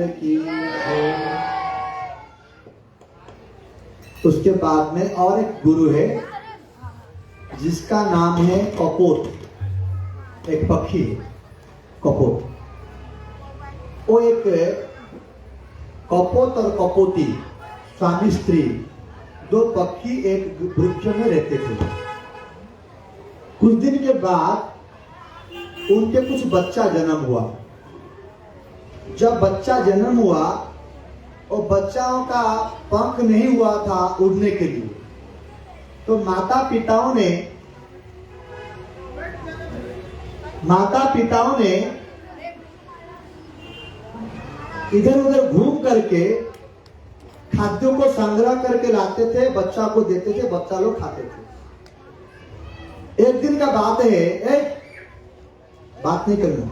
की जय। उसके बाद में और एक गुरु है जिसका नाम है कपोत, एक पक्षी है कपोत। वो एक कपोत और कपोती स्वामी स्त्री दो पक्षी एक वृक्ष में रहते थे। कुछ दिन के बाद उनके कुछ बच्चा जन्म हुआ। जब बच्चा जन्म हुआ और बच्चाओं का पंख नहीं हुआ था उड़ने के लिए, तो माता पिताओं ने इधर उधर घूम करके खाद्यों को संग्रह करके लाते थे, बच्चा को देते थे, बच्चा लोग खाते थे। एक दिन का बात है, बात नहीं करना,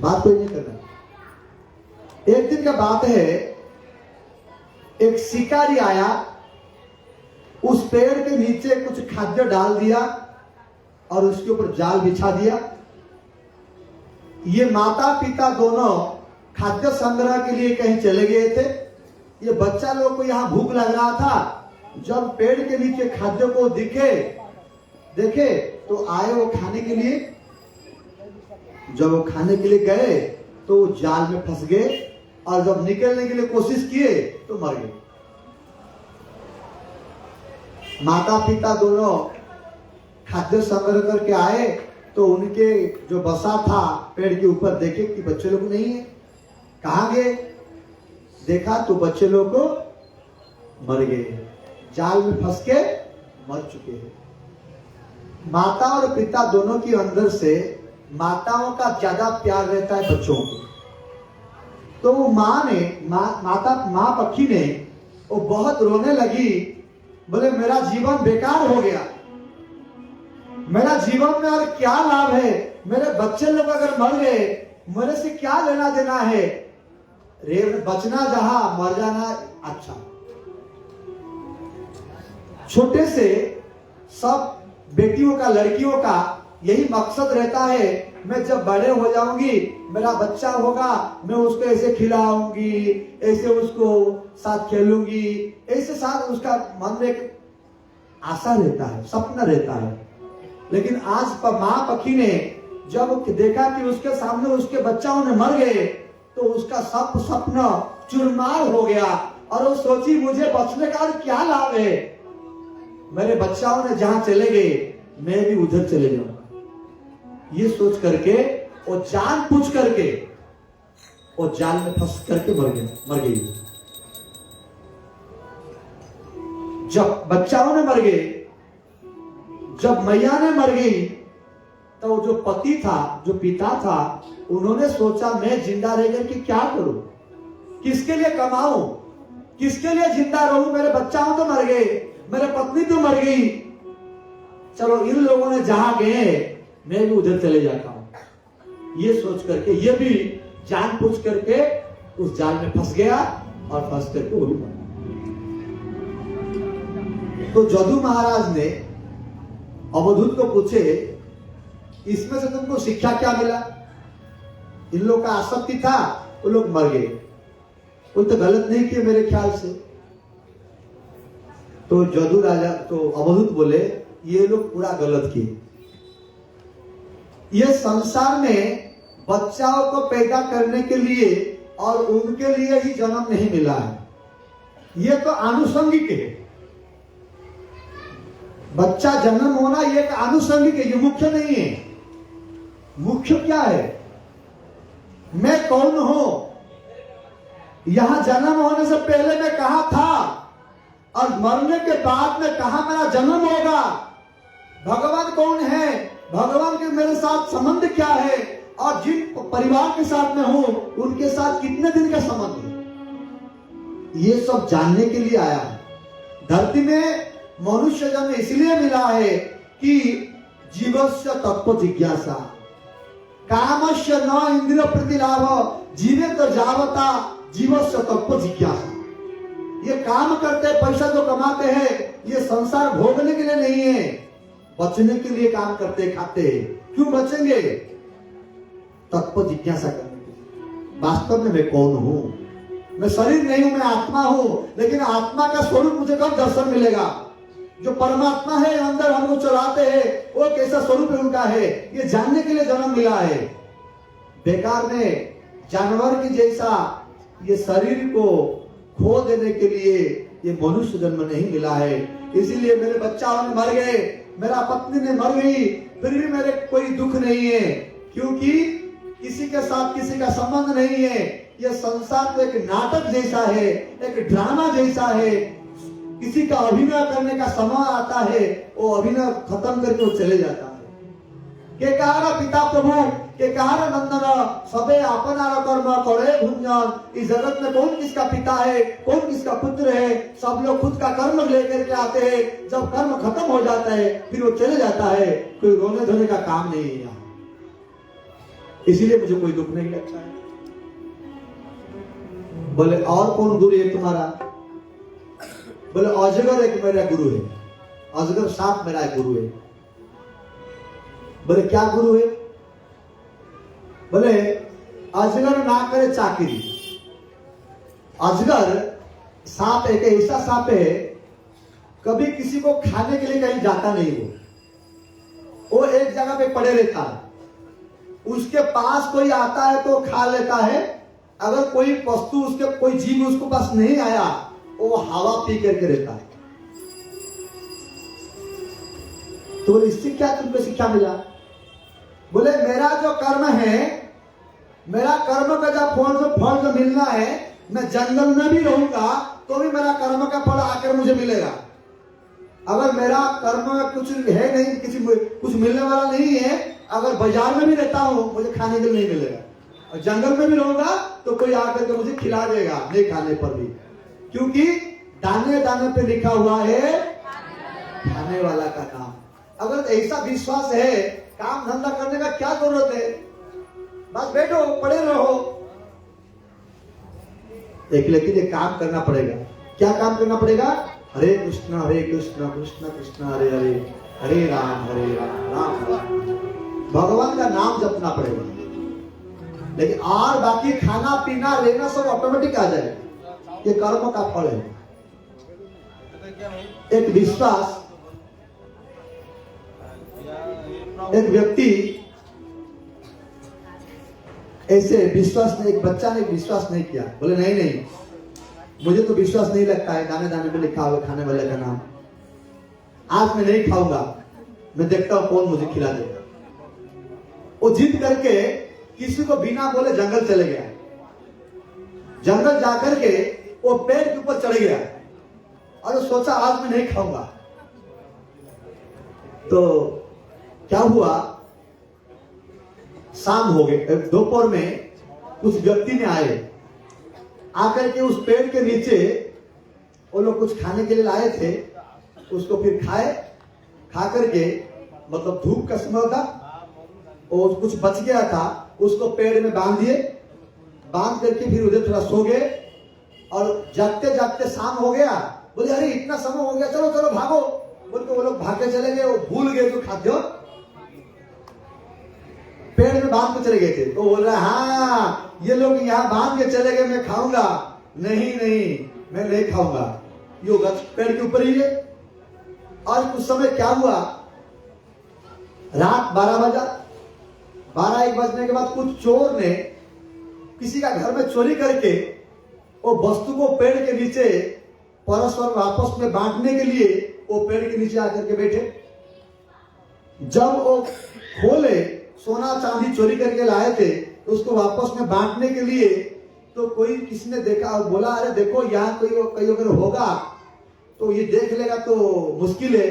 बात कोई नहीं करना। एक दिन का बात है, एक शिकारी आया, उस पेड़ के नीचे कुछ खाद्य डाल दिया और उसके ऊपर जाल बिछा दिया। ये माता पिता दोनों खाद्य संग्रह के लिए कहीं चले गए थे। ये बच्चा लोग को यहां भूख लग रहा था। जब पेड़ के नीचे खाद्य को देखे तो आए वो खाने के लिए। जब वो खाने के लिए गए तो वो जाल में फंस गए और जब निकलने के लिए कोशिश किए तो मर गए। माता पिता दोनों खाद्य संग्रह करके आए तो उनके जो बसा था पेड़ के ऊपर देखे कि बच्चे लोग नहीं है, कहां गए? देखा तो बच्चे लोग को मर गए, जाल में फंस के मर चुके हैं। माता और पिता दोनों के अंदर से माताओं का ज्यादा प्यार रहता है बच्चों को। तो वो माँ पक्षी ने वो बहुत रोने लगी, बोले मेरा जीवन बेकार हो गया, मेरा जीवन में और क्या लाभ है? मेरे बच्चे लोग अगर मर गए मेरे से क्या लेना देना है? रे बचना जहां मर जाना अच्छा। छोटे से सब बेटियों का लड़कियों का यही मकसद रहता है, मैं जब बड़े हो जाऊंगी मेरा बच्चा होगा, मैं उसको ऐसे खिलाऊंगी, ऐसे उसको साथ खेलूंगी, ऐसे साथ उसका मन में एक आशा रहता है, सपना रहता है। लेकिन आज माँ पक्षी ने जब देखा कि उसके सामने उसके बच्चाओं ने मर गए तो उसका सब सपना चुरमार हो गया और वो सोची मुझे बचने का और क्या लाभ है? मेरे बच्चाओं ने जहां चले गए मैं भी उधर चले जाऊंगा। ये सोच करके वो जान पूछ करके वो जाल में फंस करके मर गई। जब बच्चाओं ने मर गए, जब मैया ने मर गई, तो जो पति था, जो पिता था, उन्होंने सोचा मैं जिंदा रह करके क्या करूं, किसके लिए कमाऊं, किसके लिए जिंदा रहूं? मेरे बच्चाओं तो मर गए, मेरे पत्नी तो मर गई, चलो इन लोगों ने जहां गए मैं भी उधर चले जाता हूं। ये सोच करके ये भी जान पूछ करके उस जाल में फंस गया और फंस करके वो भी मर गया। तो जदू महाराज ने अवधूत को पूछे, इसमें से तुमको शिक्षा क्या मिला? इन लोग का आसक्ति था, वो लोग मर गए, कोई तो गलत नहीं किया मेरे ख्याल से। तो जदू राजा तो अवधूत बोले ये लोग पूरा गलत किए। ये संसार में बच्चाओं को पैदा करने के लिए और उनके लिए ही जन्म नहीं मिला है, ये तो आनुषंगिक है। बच्चा जन्म होना ये एक आनुषंगिक है, ये मुख्य नहीं है। मुख्य क्या है? मैं कौन हूं? यहां जन्म होने से पहले मैं कहां था और मरने के बाद में कहां मेरा जन्म होगा? भगवान कौन है? भगवान के मेरे साथ संबंध क्या है? और जिन परिवार के साथ मैं हूं उनके साथ कितने दिन का संबंध है? ये सब जानने के लिए आया है। धरती में मनुष्य जन्म इसलिए मिला है कि जीवस्य तत्व जिज्ञासा, कामस्य न इंद्रिय प्रतिलाभ, जीवे तो जावता जीवस्य तत्व जिज्ञासा। ये काम करते पैसा जो कमाते हैं ये संसार भोगने के लिए नहीं है, बचने के लिए काम करते खाते हैं। क्यों बचेंगे? तत्व जिज्ञासा करने के लिए। वास्तव में मैं कौन हूं? मैं शरीर नहीं हूं, मैं आत्मा हूं, लेकिन आत्मा का स्वरूप मुझे कब दर्शन मिलेगा? जो परमात्मा है अंदर हमको चलाते हैं, वो कैसा स्वरूप है उनका है, ये जानने के लिए जन्म मिला है। बेकार में जानवर की जैसा ये शरीर को खो देने के लिए ये मनुष्य जन्म नहीं मिला है। इसीलिए मेरे बच्चा मर गए, मेरा पत्नी ने मर गई, फिर भी मेरे कोई दुख नहीं है, क्योंकि किसी के साथ किसी का संबंध नहीं है। यह संसार तो एक नाटक जैसा है, एक ड्रामा जैसा है। किसी का अभिनय करने का समय आता है, वो अभिनय खत्म करके वो चले जाता है। के कहा पिता प्रभु के कहा नंदन सबे अपना कर्म करे भुंजन। इस जगत में कौन किसका पिता है, कौन किसका पुत्र है, सब लोग खुद का कर्म लेकर के आते हैं। जब कर्म खत्म हो जाता है फिर वो चले जाता है, कोई रोने धोने का काम नहीं है यहाँ। इसीलिए मुझे कोई दुख नहीं लगता है। बोले और कौन गुरु है तुम्हारा? बोले अजगर एक मेरा गुरु है, अजगर सांप मेरा एक गुरु है। बोले क्या गुरु है? बोले अजगर ना करे चाकरी। अजगर सांप एक ऐसा सांप है, कभी किसी को खाने के लिए कहीं जाता नहीं। वो एक जगह पे पड़े रहता है, उसके पास कोई आता है तो खा लेता है। अगर कोई वस्तु उसके कोई जीव उसके पास नहीं आया, वो हवा पी करके रहता है। तो इससे क्या तुमको शिक्षा मिला? बोले मेरा जो कर्म है, मेरा कर्म का जब फल जो मिलना है, मैं जंगल में भी रहूंगा तो भी मेरा कर्म का फल आकर मुझे मिलेगा। अगर मेरा कर्म में कुछ है नहीं, किसी कुछ मिलने वाला नहीं है, अगर बाजार में भी रहता हूं मुझे खाने के लिए नहीं मिलेगा, और जंगल में भी रहूंगा तो कोई आकर के मुझे खिला देगा नहीं खाने पर भी, क्योंकि दाने दाने पे लिखा हुआ है खाने वाला का नाम। अगर ऐसा विश्वास है, काम धंधा करने का क्या जरूरत है? बस बैठो पड़े रहो। लेकिन एक काम करना पड़ेगा। क्या काम करना पड़ेगा? हरे कृष्ण कृष्ण कृष्ण हरे हरे, हरे राम राम राम। भगवान का नाम जपना पड़ेगा। लेकिन और बाकी खाना पीना रहना सब ऑटोमेटिक आ जाएगा। ये कर्म का फल है। एक विश्वास, एक व्यक्ति ऐसे विश्वास नहीं, एक बच्चा ने विश्वास नहीं किया। बोले नहीं मुझे तो विश्वास नहीं लगता है, दाने दाने पे लिखा हुआ खाने वाले का नाम। आज मैं नहीं खाऊंगा, मैं देखता हूं कौन मुझे खिला देगा। वो जिद करके किसी को बिना बोले जंगल चले गया। जंगल जाकर के वो पेड़ के ऊपर चढ़ गया और सोचा आज मैं नहीं खाऊंगा। तो क्या हुआ, शाम हो गए, दोपहर में उस व्यक्ति ने आकर के उस पेड़ के नीचे वो लोग कुछ खाने के लिए लाए थे, उसको फिर खाए। खा करके मतलब धूप का समय था और कुछ बच गया था, उसको पेड़ में बांध दिए। बांध करके फिर उधर थोड़ा सो गए और जागते जागते शाम हो गया। बोले अरे इतना समय हो गया, चलो चलो भागो बोल के वो लोग भागते चले गए। वो भूल गए जो खाद्य पेड़ में बांध के चले गए थे। तो बोल रहा हाँ ये लोग यहाँ बांध के चले गए, मैं खाऊंगा। नहीं मैं नहीं खाऊंगा। यो पेड़ के ऊपर ही है। और कुछ समय क्या हुआ, रात 12 बजा, 12-1 बजने के बाद कुछ चोर ने किसी का घर में चोरी करके वो वस्तु को पेड़ के नीचे परस्पर आपस में बांटने के लिए वो पेड़ के नीचे आकर के बैठे। जब वो खोले, सोना चांदी चोरी करके लाए थे, तो उसको वापस में बांटने के लिए, तो कोई किसी ने देखा और बोला अरे देखो यहाँ कोई अगर होगा तो ये देख लेगा तो मुश्किल है।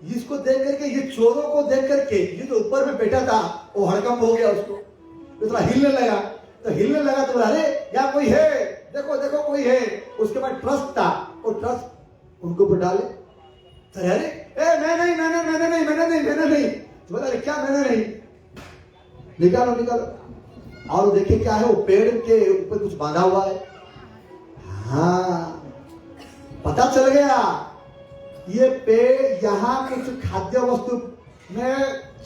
इसको देख करके, ये चोरों को देख करके, ये जो ऊपर में बैठा था वो हड़कंप हो गया, उसको तो थोड़ा हिलने लगा। तो बोला अरे यहाँ कोई है, देखो देखो कोई है। उसके बाद ट्रस्ट था, वो ट्रस्ट उनको ऊपर डाले। अरे मैंने नहीं। तो बोला अरे क्या मैंने नहीं, निकालो। और देखिए क्या है, वो पेड़ के ऊपर कुछ बांधा हुआ है। हाँ पता चल गया, ये पेड़ यहाँ कुछ खाद्य वस्तु में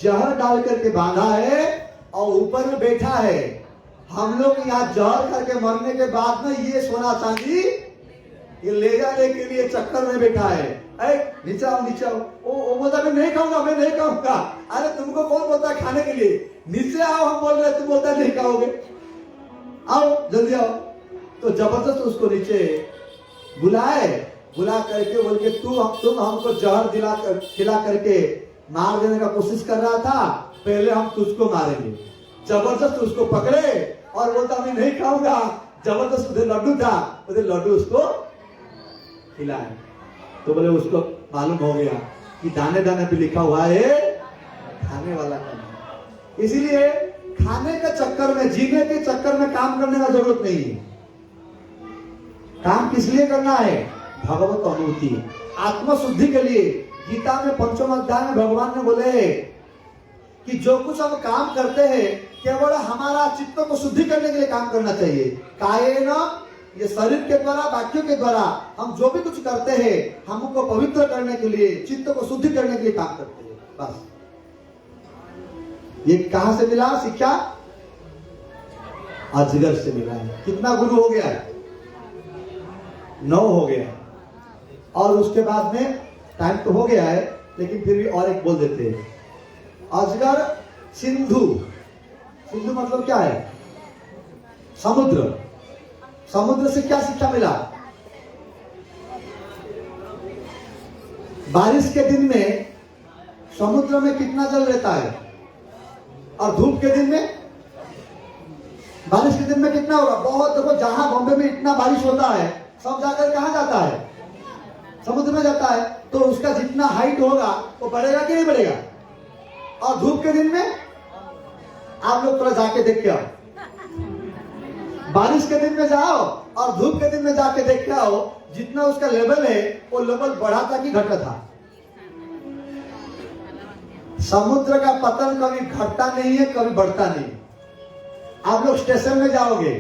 जहर डाल करके बांधा है और ऊपर में बैठा है। हम लोग यहाँ जहर करके मरने के बाद में ये सोना चांदी ये ले जाने के लिए चक्कर में बैठा है। नीचे आओ नीचे आओ। वो बोलता मैं नहीं खाऊंगा, मैं नहीं खाऊंगा। अरे तुमको कौन बोलता है खाने के लिए? नीचे आओ हम बोल रहे, तुम बोलता है नहीं खाओगे। आओ जल्दी आओ। तो जबरदस्त उसको नीचे बुला करके बोल के तुम हमको जहर खिला करके मार देने का कोशिश कर रहा था, पहले हम तुझको मारेंगे। जबरदस्त उसको पकड़े और बोलता मैं नहीं खाऊंगा। जबरदस्त उधर लड्डू था, उधर लड्डू उसको खिलाए। तो बोले उसको मालूम हो गया कि दाने दाने पे लिखा हुआ है खाने वाला का। इसीलिए खाने के चक्कर में, जीने के चक्कर में काम करने का जरूरत नहीं है। काम किस लिए करना है? भगवत अनुभूति, आत्म शुद्धि के लिए। गीता में 5वें अध्याय में भगवान ने बोले कि जो कुछ हम काम करते हैं केवल हमारा चित्त को शुद्धि करने के लिए काम करना चाहिए। कायेन, ये शरीर के द्वारा, वाक्यों के द्वारा हम जो भी कुछ करते हैं हमको पवित्र करने के लिए, चित्त को शुद्धि करने के लिए काम करते हैं। बस ये कहां से मिला शिक्षा? अजगर से मिला है। कितना गुरु हो गया? 9 हो गया। और उसके बाद में टाइम तो हो गया है, लेकिन फिर भी और एक बोल देते हैं। अजगर सिंधु, सिंधु मतलब क्या है? समुद्र। समुद्र से क्या शिक्षा मिला? बारिश के दिन में समुद्र में कितना जल रहता है? और धूप के दिन में, बारिश के दिन में कितना होगा? बहुत। देखो जहां बॉम्बे में इतना बारिश होता है, सब जाकर कहां जाता है? समुद्र में जाता है। तो उसका जितना हाइट होगा वो बढ़ेगा कि नहीं बढ़ेगा? और धूप के दिन में आप लोग थोड़ा जाके देख के आओ। बारिश के दिन में जाओ और धूप के दिन में जाके देख के आओ, जितना उसका लेवल है वो लेवल बढ़ा था कि घटा था? समुद्र का पतन कभी घटता नहीं है, कभी बढ़ता नहीं। आप लोग स्टेशन में जाओगे,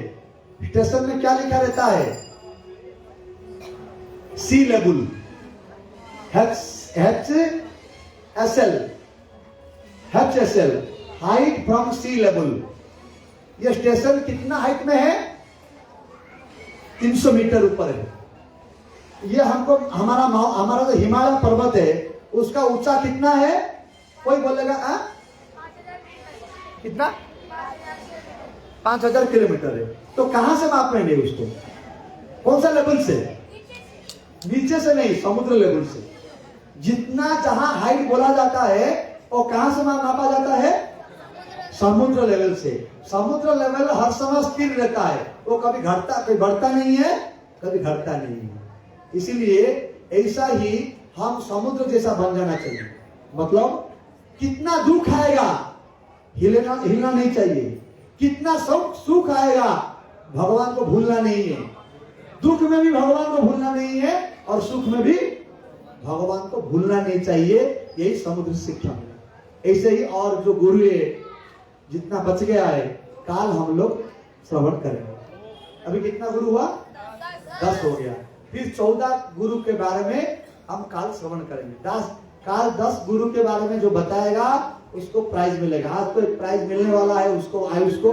स्टेशन में क्या लिखा रहता है? Sea level, HSL, height from sea level. ये स्टेशन कितना हाइट में है? 300 मीटर ऊपर है। ये हमको हमारा जो हिमालय पर्वत है उसका ऊंचा कितना है? कोई बोलेगा कितना? 5000 किलोमीटर है। तो कहां से माप लेंगे उसको? कौन सा लेवल से? नीचे से नहीं, समुद्र लेवल से। जितना जहां हाइट बोला जाता है वो कहां से मापा जाता है? समुद्र लेवल से। समुद्र लेवल हर समय स्थिर रहता है, वो कभी घटता, कभी बढ़ता नहीं है, कभी घटता नहीं है। इसीलिए ऐसा ही हम समुद्र जैसा बन जाना चाहिए। मतलब कितना दुख आएगा, हिलना नहीं चाहिए। कितना सुख आएगा, भगवान को भूलना नहीं है। दुख में भी भगवान को भूलना नहीं है और सुख में भी भगवान को भूलना नहीं चाहिए। यही समुद्र शिक्षा है। ऐसे ही और जो गुरु है, जितना बच गया है, काल हम लोग श्रवण करेंगे। अभी कितना गुरु हुआ? 10 हो गया। फिर 14 गुरु के बारे में हम काल श्रवण करेंगे। काल 10 गुरु के बारे में जो बताएगा उसको प्राइज मिलेगा। आज तो एक प्राइज मिलने वाला है उसको, उसको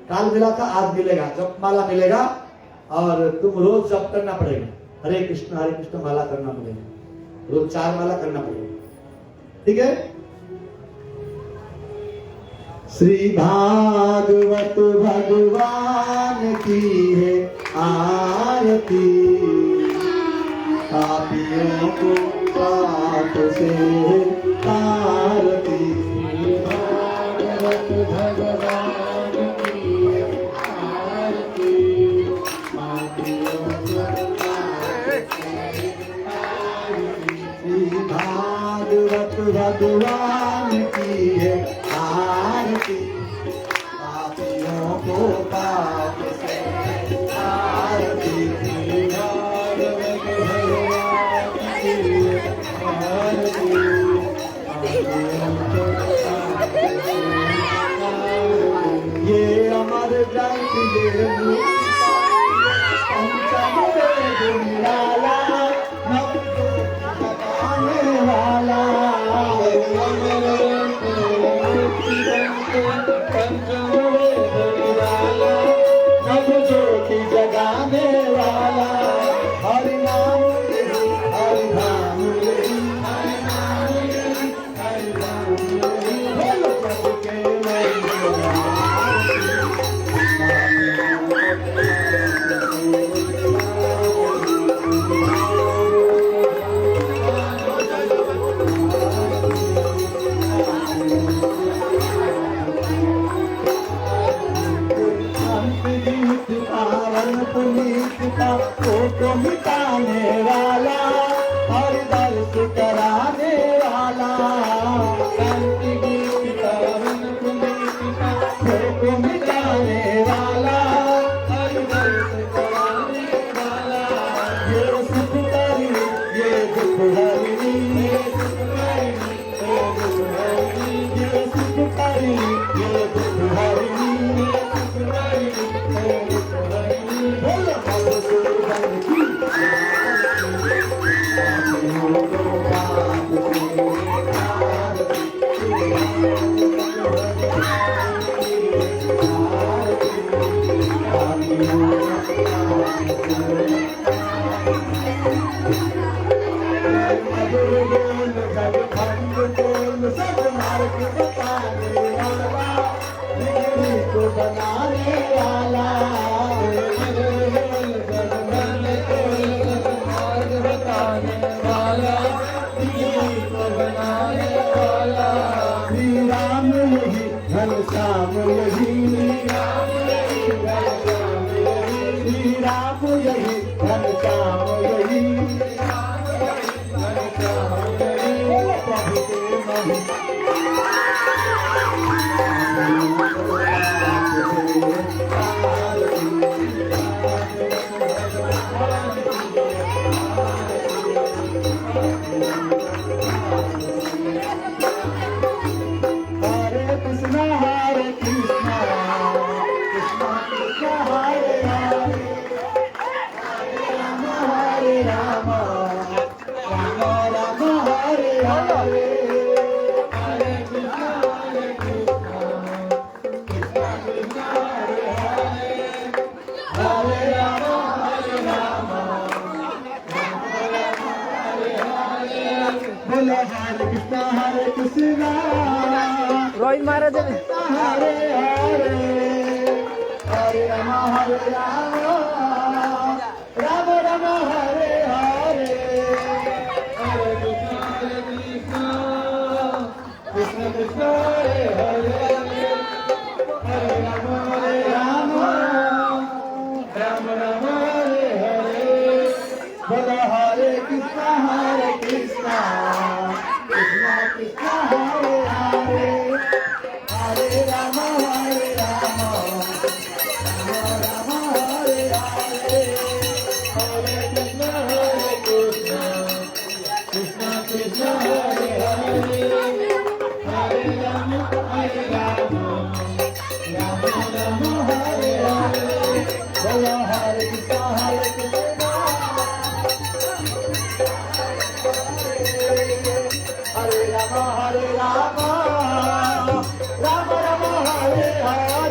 काल मिला था, आज मिलेगा। जपमाला मिलेगा और तुम रोज जप करना पड़ेगा। हरे कृष्ण माला करना पड़ेगा। रोज 4 माला करना पड़ेगा। ठीक है? श्री भागवत भगवान की है आरती, पापियों को पाप से आरती। भागवत भगवान की आरती, पापियों को पाप से आरती। श्री भागवत भगवान की है आरती, पापियों को पाप से आरती। भागवत भगवान की आरती, पापियों को पाप से आरती। ये अमर ग्रंथ ये पंचम वेद निराला, नव बताने वाला। पंचम वेद शांति गीतिका वन पुनीतिका भोग मिटाने वाला हर दर्द कराने वाला ये सुखकारी ये दुख हरनी ये सुखकारी ये दुख हरनी ये सुखकारी ये दुख हरनी ये सुखकारी ये दुख हरनी बोलो बोलो सुखकारी की सब मार्ग बताने वाला जिंदगी को बनाने वाला मार्ग बताने वाला जिंदगी को बनाने वाला श्री राम यही घनश्याम यही श्री राम यही घनश्याम यही प्रभु के नहीं हरे कृष्ण कृष्ण कृष्ण हरे हरे हरे राम राम राम हरे हरे हरे कृष्ण कृष्ण कृष्ण हरे हरे हरे राम बोलो हरे कृष्ण रोहित महाराज हरे हरे हरे राम राम राम हरे हरे हरे कृष्ण कृष्ण कृष्ण हरे हरे हरे राम राम राम हरे हरे बोलो हरे कृष्ण कृष्ण कृष्ण हरे हरे हरे राम राम राम हरे हरे हरे कृष्ण कृष्ण कृष्ण हरे हरे हरे राम राम राम हरे हरे बोलो हरे कृष्ण हरे राम राम राम हरे हरे